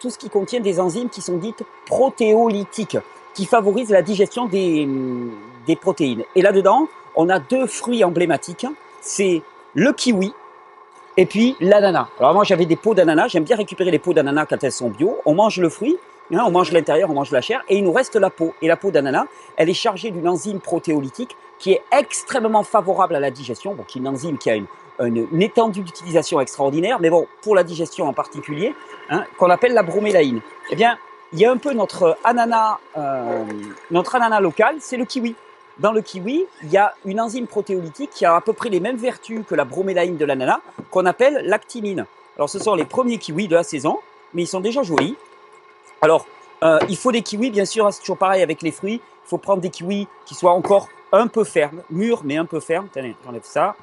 tout ce qui contient des enzymes qui sont dites protéolytiques, qui favorisent la digestion des protéines. Et là-dedans, on a deux fruits emblématiques. C'est le kiwi et puis l'ananas. Alors moi, j'avais des peaux d'ananas. J'aime bien récupérer les peaux d'ananas quand elles sont bio. On mange le fruit, hein, on mange l'intérieur, on mange la chair, et il nous reste la peau. Et la peau d'ananas, elle est chargée d'une enzyme protéolytique qui est extrêmement favorable à la digestion, qui est une enzyme qui a une étendue d'utilisation extraordinaire, mais bon, pour la digestion en particulier, hein, qu'on appelle la bromélaïne. Eh bien, il y a un peu notre ananas local, c'est le kiwi. Dans le kiwi, il y a une enzyme protéolytique qui a à peu près les mêmes vertus que la bromélaïne de l'ananas, qu'on appelle l'actinine. Alors, ce sont les premiers kiwis de la saison, mais ils sont déjà jolis. Alors, il faut des kiwis, bien sûr, c'est toujours pareil avec les fruits. Il faut prendre des kiwis qui soient encore un peu fermes, mûrs mais un peu fermes. Tenez, j'enlève ça.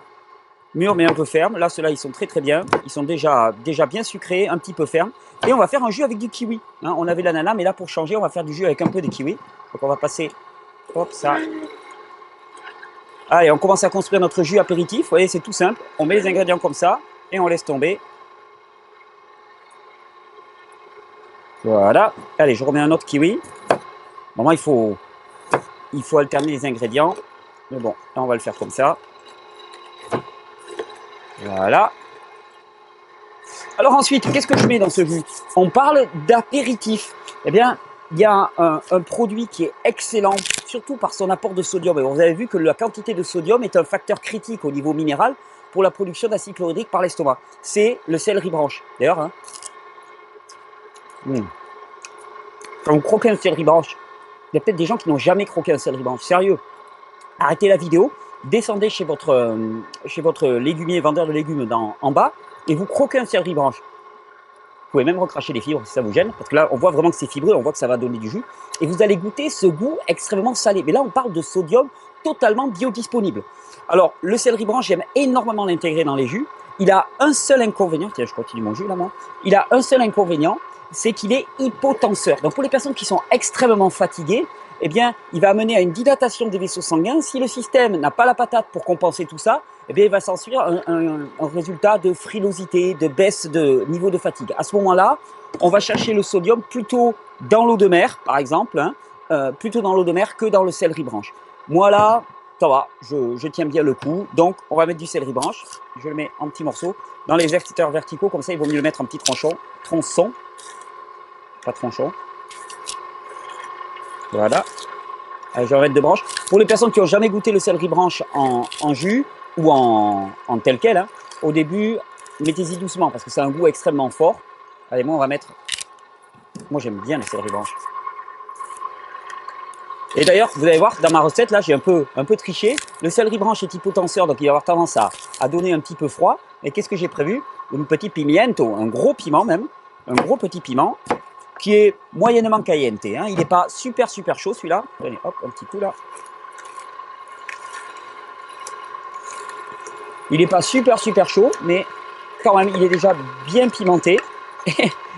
Mûrs mais un peu fermes. Là, ceux-là, ils sont très très bien. Ils sont déjà bien sucrés, un petit peu fermes. Et on va faire un jus avec du kiwi. Hein, on avait l'ananas, mais là, pour changer, on va faire du jus avec un peu de kiwi. Donc, on va passer, hop, ça. Allez, on commence à construire notre jus apéritif. Vous voyez, c'est tout simple. On met les ingrédients comme ça et on laisse tomber. Voilà. Allez, je remets un autre kiwi. Bon, il faut alterner les ingrédients. Mais bon, là, on va le faire comme ça. Voilà. Alors ensuite, qu'est-ce que je mets dans ce jus? On parle d'apéritif. Eh bien, il y a un produit qui est excellent, surtout par son apport de sodium. Et vous avez vu que la quantité de sodium est un facteur critique au niveau minéral pour la production d'acide chlorhydrique par l'estomac. C'est le céleri branche. D'ailleurs, hein, quand vous croquez un céleri branche, il y a peut-être des gens qui n'ont jamais croqué un céleri branche. Sérieux, arrêtez la vidéo, descendez chez votre légumier, vendeur de légumes en bas, et vous croquez un céleri branche. Vous pouvez même recracher les fibres si ça vous gêne, parce que là, on voit vraiment que c'est fibreux, on voit que ça va donner du jus. Et vous allez goûter ce goût extrêmement salé. Mais là, on parle de sodium totalement biodisponible. Alors, le céleri branche, j'aime énormément l'intégrer dans les jus. Il a un seul inconvénient, tiens, je continue mon jus là, moi. Il a un seul inconvénient, c'est qu'il est hypotenseur. Donc, pour les personnes qui sont extrêmement fatiguées, eh bien, il va amener à une dilatation des vaisseaux sanguins. Si le système n'a pas la patate pour compenser tout ça, eh bien, il va s'en suivre un résultat de frilosité, de baisse de niveau de fatigue. À ce moment-là, on va chercher le sodium plutôt dans l'eau de mer, par exemple, hein, plutôt dans l'eau de mer que dans le céleri branche. Moi, là, ça va, je tiens bien le coup. Donc, on va mettre du céleri branche. Je le mets en petits morceaux. Dans les extracteurs verticaux, comme ça, il vaut mieux le mettre en petits tronçons. Pas tronçons. Voilà. Allez, je vais mettre deux branches. Pour les personnes qui n'ont jamais goûté le céleri branche en jus ou en tel quel, hein, au début, mettez-y doucement parce que c'est un goût extrêmement fort. Allez, moi, on va mettre... Moi, j'aime bien le céleri branche. Et d'ailleurs, vous allez voir, dans ma recette, là, j'ai un peu triché. Le céleri branche est hypotenseur, donc il va avoir tendance à donner un petit peu froid. Et qu'est-ce que j'ai prévu? Une petite pimiento, un gros piment même. Un gros petit piment qui est moyennement caliente. Hein. Il n'est pas super chaud celui-là. Allez, hop, un petit coup là. Il n'est pas super chaud, mais quand même, il est déjà bien pimenté.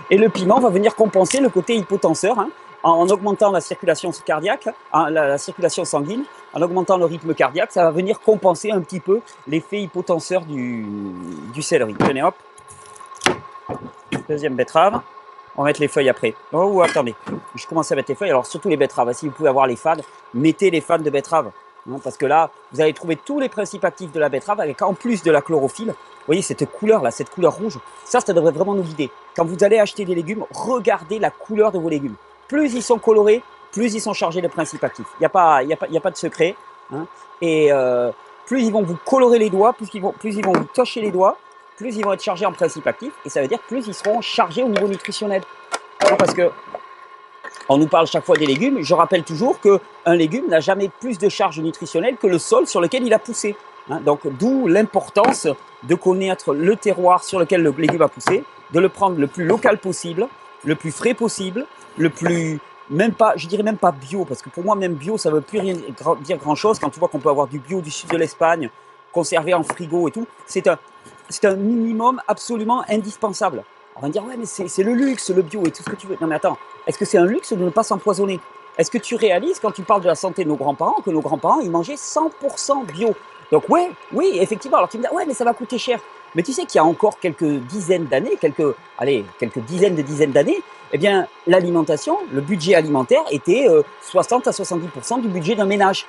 Et le piment va venir compenser le côté hypotenseur. Hein. en augmentant la circulation cardiaque, la circulation sanguine, en augmentant le rythme cardiaque, ça va venir compenser un petit peu l'effet hypotenseur du céleri. Tenez, hop. Deuxième betterave. On va mettre les feuilles après. Oh, attendez. Je commence à mettre les feuilles. Alors, surtout les betteraves. Si vous pouvez avoir les fans, mettez les fans de betterave. Parce que là, vous allez trouver tous les principes actifs de la betterave avec en plus de la chlorophylle. Vous voyez cette couleur là, cette couleur rouge. Ça devrait vraiment nous guider. Quand vous allez acheter des légumes, regardez la couleur de vos légumes. Plus ils sont colorés, plus ils sont chargés de principes actifs. Il n'y a pas de secret. Et plus ils vont vous colorer les doigts, plus ils vont vous toucher les doigts, plus ils vont être chargés en principes actifs. Et ça veut dire plus ils seront chargés au niveau nutritionnel. Parce que on nous parle chaque fois des légumes. Je rappelle toujours qu'un légume n'a jamais plus de charge nutritionnelle que le sol sur lequel il a poussé. Donc, d'où l'importance de connaître le terroir sur lequel le légume a poussé, de le prendre le plus local possible, le plus frais possible, le plus, je dirais même pas bio, parce que pour moi, même bio, ça ne veut plus rien dire grand-chose. Quand tu vois qu'on peut avoir du bio du sud de l'Espagne, conservé en frigo et tout, c'est un minimum absolument indispensable. On va me dire, ouais, mais c'est le luxe, le bio et tout ce que tu veux. Non, mais attends, est-ce que c'est un luxe de ne pas s'empoisonner? Est-ce que tu réalises, quand tu parles de la santé de nos grands-parents, que nos grands-parents, ils mangeaient 100% bio? Donc, oui, effectivement. Alors, tu me dis, ouais, mais ça va coûter cher. Mais tu sais qu'il y a encore quelques dizaines d'années, quelques dizaines d'années, eh bien, l'alimentation, le budget alimentaire était 60 à 70% du budget d'un ménage.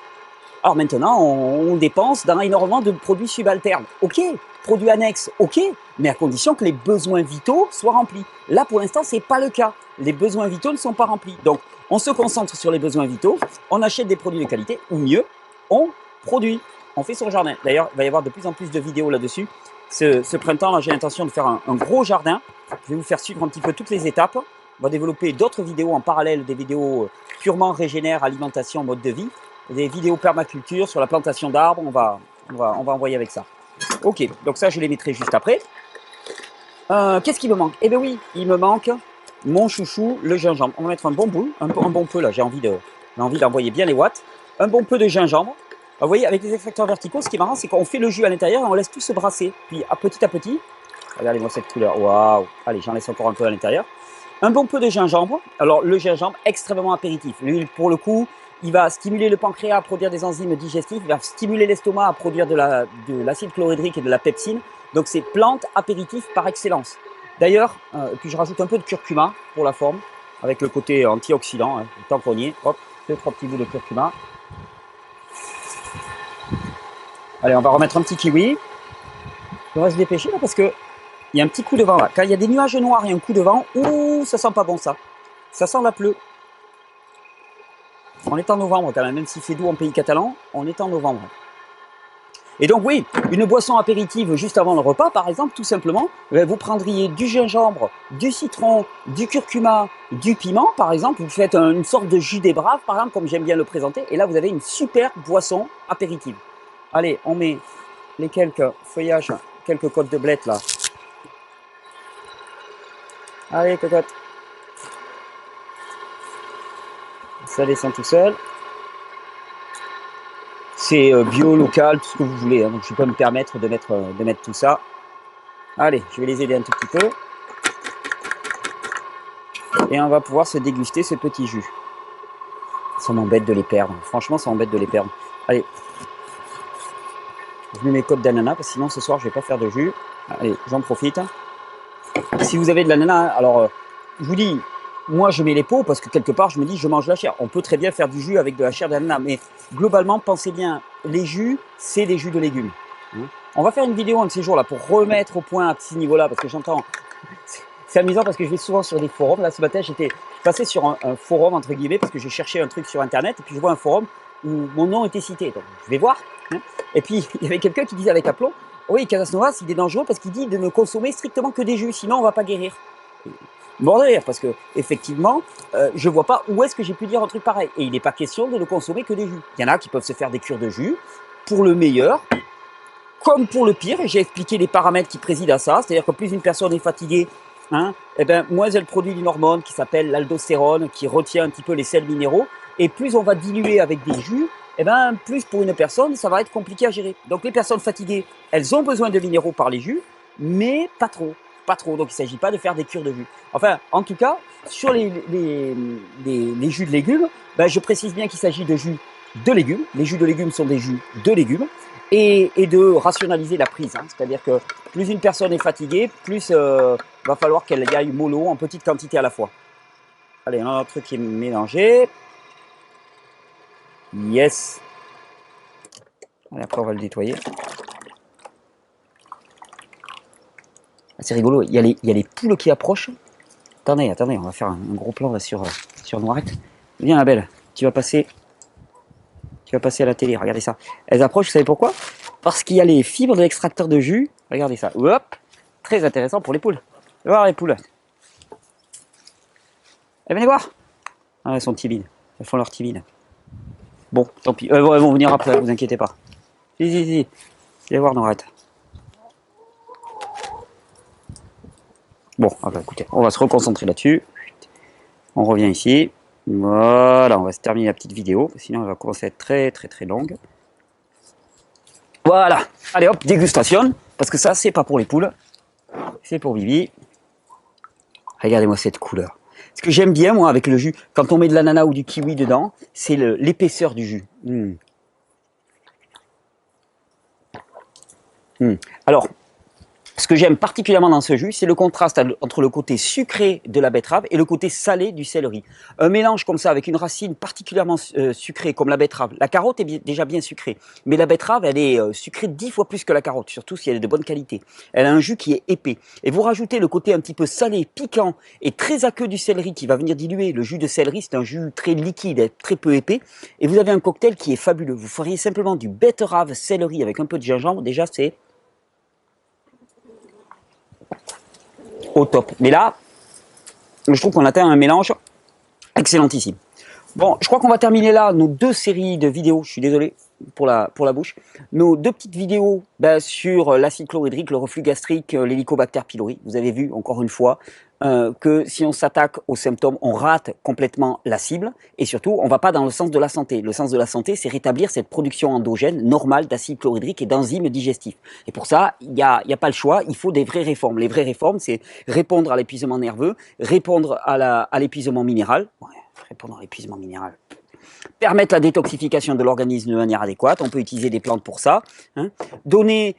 Alors maintenant, on dépense dans énormément de produits subalternes. Ok, produits annexes, ok, mais à condition que les besoins vitaux soient remplis. Là, pour l'instant, c'est pas le cas. Les besoins vitaux ne sont pas remplis. Donc, on se concentre sur les besoins vitaux, on achète des produits de qualité, ou mieux, on produit, on fait son jardin. D'ailleurs, il va y avoir de plus en plus de vidéos là-dessus. Ce printemps, j'ai l'intention de faire un gros jardin. Je vais vous faire suivre un petit peu toutes les étapes. On va développer d'autres vidéos en parallèle, des vidéos purement régénère, alimentation, mode de vie. Des vidéos permaculture sur la plantation d'arbres, on va envoyer avec ça. Ok, donc ça je les mettrai juste après. Qu'est-ce qui me manque? Eh bien oui, il me manque mon chouchou, le gingembre. On va mettre un bon bout, un bon peu là, j'ai envie d'envoyer bien les watts. Un bon peu de gingembre. Vous voyez, avec les extracteurs verticaux, ce qui est marrant, c'est qu'on fait le jus à l'intérieur et on laisse tout se brasser. Puis à petit, regardez-moi cette couleur, waouh. Allez, j'en laisse encore un peu à l'intérieur. Un bon peu de gingembre. Alors le gingembre, extrêmement apéritif. Lui, pour le coup, il va stimuler le pancréas à produire des enzymes digestifs, il va stimuler l'estomac à produire de l'acide chlorhydrique et de la pepsine. Donc c'est plante apéritif par excellence. D'ailleurs, puis je rajoute un peu de curcuma pour la forme, avec le côté antioxydant, le tamponnier. Hop, 2-3 petits bouts de curcuma. Allez, on va remettre un petit kiwi. On va se dépêcher là parce que il y a un petit coup de vent là. Quand il y a des nuages noirs et un coup de vent, ouh, ça sent pas bon ça. Ça sent la pleu. On est en novembre quand même s'il fait doux en pays catalan, on est en novembre. Et donc oui, une boisson apéritive juste avant le repas, par exemple, tout simplement, vous prendriez du gingembre, du citron, du curcuma, du piment, par exemple, vous faites une sorte de jus des braves, par exemple, comme j'aime bien le présenter, et là vous avez une super boisson apéritive. Allez, on met les quelques feuillages, quelques côtes de blettes là. Allez, cocotte. Ça descend tout seul. C'est bio, local, tout ce que vous voulez. Donc je peux me permettre de mettre tout ça. Allez, je vais les aider un tout petit peu. Et on va pouvoir se déguster ce petit jus. Ça m'embête de les perdre. Franchement, ça m'embête de les perdre. Allez. Je mets mes côtes d'ananas parce que sinon ce soir je ne vais pas faire de jus. Allez, j'en profite. Si vous avez de l'ananas, alors je vous dis, moi je mets les peaux parce que quelque part je me dis je mange la chair. On peut très bien faire du jus avec de la chair d'ananas, mais globalement pensez bien, les jus c'est des jus de légumes. On va faire une vidéo un de ces jours là pour remettre au point à ce niveau-là parce que j'entends, c'est amusant parce que je vais souvent sur des forums. Là ce matin j'étais passé sur un forum entre guillemets parce que j'ai cherché un truc sur internet et puis je vois un forum où mon nom était cité. Donc je vais voir. Et puis il y avait quelqu'un qui disait avec aplomb, oui, Casasnovas, il est dangereux parce qu'il dit de ne consommer strictement que des jus, sinon on va pas guérir. Mort de rire, parce que effectivement, je vois pas où est-ce que j'ai pu dire un truc pareil. Et il n'est pas question de ne consommer que des jus. Il y en a qui peuvent se faire des cures de jus pour le meilleur, comme pour le pire. Et j'ai expliqué les paramètres qui président à ça. C'est-à-dire que plus une personne est fatiguée, et ben, moins elle produit une hormone qui s'appelle l'aldostérone, qui retient un petit peu les sels minéraux. Et plus on va diluer avec des jus, et ben, plus pour une personne, ça va être compliqué à gérer. Donc les personnes fatiguées, elles ont besoin de minéraux par les jus, mais pas trop. pas trop. Donc, il ne s'agit pas de faire des cures de jus. Enfin, en tout cas, sur les jus de légumes, ben, je précise bien qu'il s'agit de jus de légumes. Les jus de légumes sont des jus de légumes. Et de rationaliser la prise. Hein. C'est-à-dire que plus une personne est fatiguée, plus va falloir qu'elle y aille mollo en petite quantité à la fois. Allez, on a notre truc qui est mélangé. Yes. Allez, après, on va le nettoyer. C'est rigolo, il y a les poules qui approchent. Attendez, on va faire un gros plan là, sur Noirette. Viens, la belle, tu vas passer à la télé, regardez ça. Elles approchent, vous savez pourquoi? Parce qu'il y a les fibres de l'extracteur de jus. Regardez ça. Hop, très intéressant pour les poules. Venez voir les poules. Venez voir. Ah, elles sont timides. Elles font leur timide. Bon, tant pis. Elles vont venir après, vous inquiétez pas. Si. Viens voir Noirette. Bon, écoutez, on va se reconcentrer là-dessus. On revient ici. Voilà, on va se terminer la petite vidéo. Sinon, elle va commencer à être très longue. Voilà. Allez hop, dégustation. Parce que ça, c'est pas pour les poules. C'est pour Bibi. Regardez-moi cette couleur. Ce que j'aime bien, moi, avec le jus, quand on met de l'ananas ou du kiwi dedans, c'est l'épaisseur du jus. Alors, ce que j'aime particulièrement dans ce jus, c'est le contraste entre le côté sucré de la betterave et le côté salé du céleri. Un mélange comme ça avec une racine particulièrement sucrée comme la betterave. La carotte est déjà bien sucrée, mais la betterave, elle est sucrée 10 fois plus que la carotte, surtout si elle est de bonne qualité. Elle a un jus qui est épais. Et vous rajoutez le côté un petit peu salé, piquant et très aqueux du céleri qui va venir diluer. Le jus de céleri, c'est un jus très liquide, très peu épais. Et vous avez un cocktail qui est fabuleux. Vous feriez simplement du betterave céleri avec un peu de gingembre. Déjà, c'est au top. Mais là, je trouve qu'on atteint un mélange excellentissime. Bon, je crois qu'on va terminer là nos 2 séries de vidéos. Je suis désolé pour la bouche. Nos 2 petites vidéos sur l'acide chlorhydrique, le reflux gastrique, l'hélicobacter pylori. Vous avez vu encore une fois que si on s'attaque aux symptômes, on rate complètement la cible. Et surtout, on ne va pas dans le sens de la santé. Le sens de la santé, c'est rétablir cette production endogène normale d'acide chlorhydrique et d'enzymes digestifs. Et pour ça, il n'y a pas le choix. Il faut des vraies réformes. Les vraies réformes, c'est répondre à l'épuisement nerveux, répondre à l'épuisement minéral. Ouais, répondre à l'épuisement minéral. Permettre la détoxification de l'organisme de manière adéquate, on peut utiliser des plantes pour ça. Hein. Donner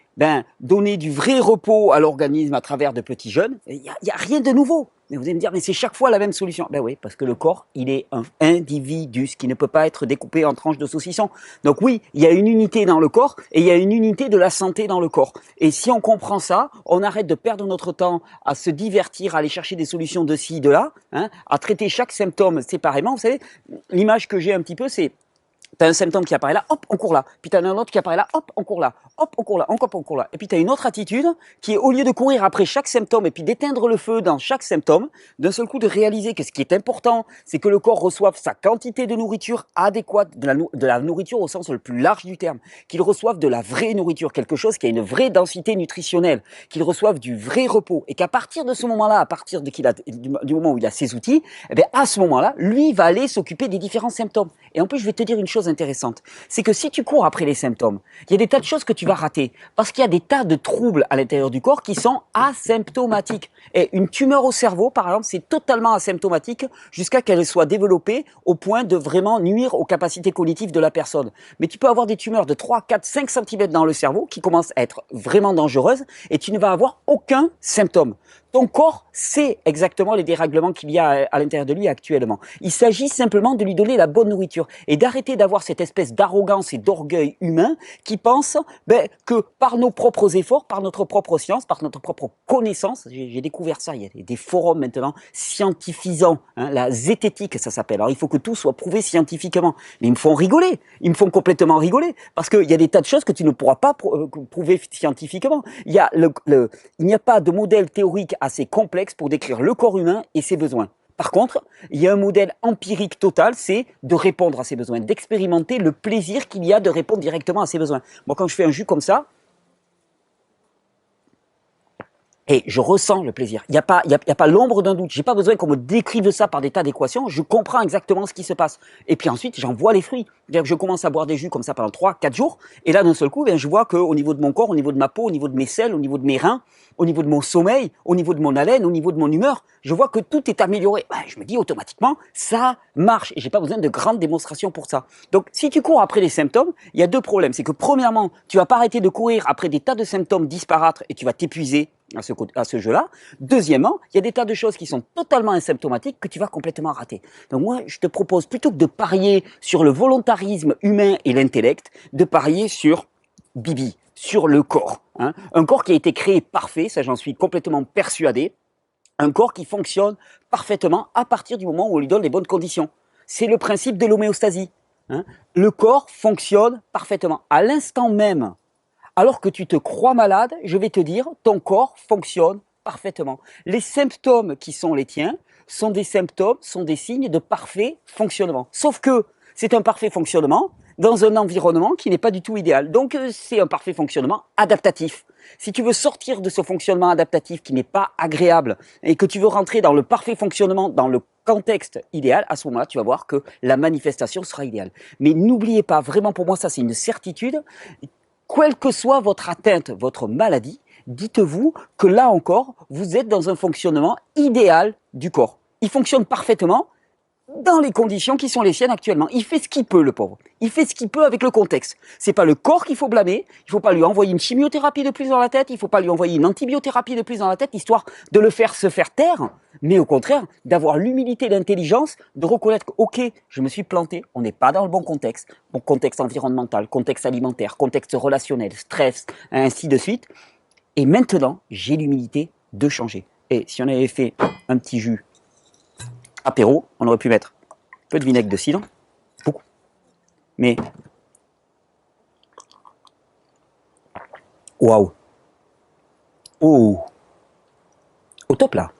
du vrai repos à l'organisme à travers de petits jeûnes, il n'y a rien de nouveau. Mais vous allez me dire, mais c'est chaque fois la même solution. Ben oui, parce que le corps, il est un individus qui ne peut pas être découpé en tranches de saucisson. Donc oui, il y a une unité dans le corps et il y a une unité de la santé dans le corps. Et si on comprend ça, on arrête de perdre notre temps à se divertir, à aller chercher des solutions de ci, de là, hein, à traiter chaque symptôme séparément. Vous savez, l'image que j'ai un petit peu, c'est t'as un symptôme qui apparaît là, hop, on court là. Puis t'as un autre qui apparaît là, hop, on court là. Hop, on court là, on court là. Et puis t'as une autre attitude qui est, au lieu de courir après chaque symptôme et puis d'éteindre le feu dans chaque symptôme, d'un seul coup de réaliser que ce qui est important, c'est que le corps reçoive sa quantité de nourriture adéquate, de la nourriture au sens le plus large du terme, qu'il reçoive de la vraie nourriture, quelque chose qui a une vraie densité nutritionnelle, qu'il reçoive du vrai repos, et qu'à partir de ce moment-là, à partir du moment où il a ses outils, eh bien à ce moment-là, lui va aller s'occuper des différents symptômes. Et en plus, je vais te dire une chose intéressante, c'est que si tu cours après les symptômes, il y a des tas de choses que tu vas rater, parce qu'il y a des tas de troubles à l'intérieur du corps qui sont asymptomatiques. Et une tumeur au cerveau, par exemple, c'est totalement asymptomatique jusqu'à qu'elle soit développée au point de vraiment nuire aux capacités cognitives de la personne. Mais tu peux avoir des tumeurs de 3, 4, 5 cm dans le cerveau qui commencent à être vraiment dangereuses et tu ne vas avoir aucun symptôme. Ton corps sait exactement les dérèglements qu'il y a à l'intérieur de lui actuellement. Il s'agit simplement de lui donner la bonne nourriture et d'arrêter d'avoir cette espèce d'arrogance et d'orgueil humain qui pense que par nos propres efforts, par notre propre science, par notre propre connaissance, j'ai découvert ça, il y a des forums maintenant scientifisants, hein, la zététique ça s'appelle. Alors il faut que tout soit prouvé scientifiquement, mais ils me font rigoler, ils me font complètement rigoler, parce qu'il y a des tas de choses que tu ne pourras pas prouver scientifiquement. Il n'y a pas de modèle théorique assez complexe pour décrire le corps humain et ses besoins. Par contre, il y a un modèle empirique total, c'est de répondre à ses besoins, d'expérimenter le plaisir qu'il y a de répondre directement à ses besoins. Moi, quand je fais un jus comme ça, Et je ressens le plaisir. Il n'y a pas l'ombre d'un doute. J'ai pas besoin qu'on me décrive ça par des tas d'équations. Je comprends exactement ce qui se passe. Et puis ensuite, j'en vois les fruits. C'est-à-dire que je commence à boire des jus comme ça pendant 3-4 jours. Et là, d'un seul coup, je vois qu'au niveau de mon corps, au niveau de ma peau, au niveau de mes selles, au niveau de mes reins, au niveau de mon sommeil, au niveau de mon haleine, au niveau de mon humeur, je vois que tout est amélioré. Je me dis automatiquement, ça marche. Et j'ai pas besoin de grandes démonstrations pour ça. Donc, si tu cours après les symptômes, il y a deux problèmes. C'est que premièrement, tu vas pas arrêter de courir après des tas de symptômes disparates et tu vas t'épuiser à ce jeu-là. Deuxièmement, il y a des tas de choses qui sont totalement asymptomatiques que tu vas complètement rater. Donc moi, je te propose, plutôt que de parier sur le volontarisme humain et l'intellect, de parier sur Bibi, sur le corps. Hein. Un corps qui a été créé parfait, ça j'en suis complètement persuadé. Un corps qui fonctionne parfaitement à partir du moment où on lui donne les bonnes conditions. C'est le principe de l'homéostasie. Hein. Le corps fonctionne parfaitement. À l'instant même, alors que tu te crois malade, je vais te dire, ton corps fonctionne parfaitement. Les symptômes qui sont les tiens sont des symptômes, sont des signes de parfait fonctionnement. Sauf que c'est un parfait fonctionnement dans un environnement qui n'est pas du tout idéal. Donc c'est un parfait fonctionnement adaptatif. Si tu veux sortir de ce fonctionnement adaptatif qui n'est pas agréable et que tu veux rentrer dans le parfait fonctionnement, dans le contexte idéal, à ce moment-là, tu vas voir que la manifestation sera idéale. Mais n'oubliez pas, vraiment pour moi, ça c'est une certitude, quelle que soit votre atteinte, votre maladie, dites-vous que là encore, vous êtes dans un fonctionnement idéal du corps. Il fonctionne parfaitement dans les conditions qui sont les siennes actuellement. Il fait ce qu'il peut, le pauvre. Il fait ce qu'il peut avec le contexte. C'est pas le corps qu'il faut blâmer. Il faut pas lui envoyer une chimiothérapie de plus dans la tête. Il faut pas lui envoyer une antibiothérapie de plus dans la tête, histoire de le faire se faire taire. Mais au contraire, d'avoir l'humilité et l'intelligence de reconnaître que, ok, je me suis planté. On n'est pas dans le bon contexte. Bon contexte environnemental, contexte alimentaire, contexte relationnel, stress, ainsi de suite. Et maintenant, j'ai l'humilité de changer. Et si on avait fait un petit jus apéro, on aurait pu mettre un peu de vinaigre de cidre, beaucoup. Mais, waouh, oh, au top là.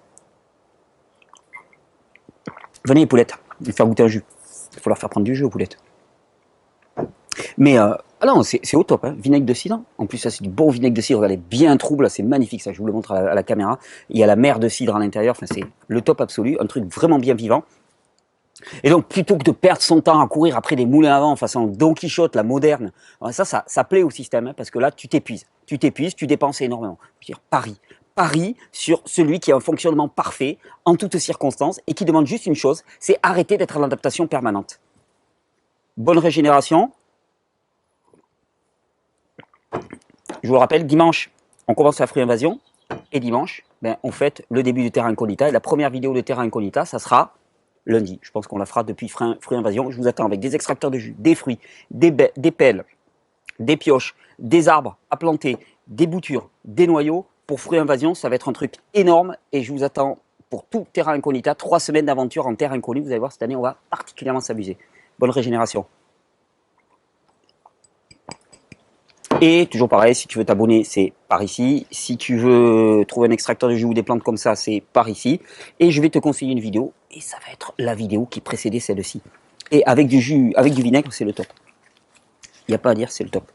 Venez les poulettes, je vais faire goûter un jus. Il faut leur faire prendre du jus aux poulettes. Mais, ah non, c'est au top, hein. Vinaigre de cidre. En plus, ça c'est du bon vinaigre de cidre, regardez, bien trouble, c'est magnifique, ça je vous le montre à la caméra. Il y a la mer de cidre à l'intérieur, enfin, c'est le top absolu, un truc vraiment bien vivant. Et donc, plutôt que de perdre son temps à courir après des moulins à vent façon Don Quichotte, la moderne, ça plaît au système, hein, parce que là, tu t'épuises, tu dépenses énormément. Je veux dire, parie sur celui qui a un fonctionnement parfait en toutes circonstances et qui demande juste une chose, c'est arrêter d'être en adaptation permanente. Bonne régénération. Je vous le rappelle, dimanche, on commence la Fruit Invasion, et dimanche, on fête le début du Terra Incognita, et la première vidéo de Terra Incognita, ça sera lundi. Je pense qu'on la fera depuis Fruit Invasion. Je vous attends avec des extracteurs de jus, des fruits, des pelles, des pioches, des arbres à planter, des boutures, des noyaux. Pour Fruit Invasion, ça va être un truc énorme, et je vous attends pour tout Terra Incognita, 3 semaines d'aventure en terre inconnue. Vous allez voir, cette année, on va particulièrement s'amuser. Bonne régénération. Et toujours pareil, si tu veux t'abonner, c'est par ici. Si tu veux trouver un extracteur de jus ou des plantes comme ça, c'est par ici. Et je vais te conseiller une vidéo, et ça va être la vidéo qui précédait celle-ci. Et avec du jus, avec du vinaigre, c'est le top. Il n'y a pas à dire, c'est le top.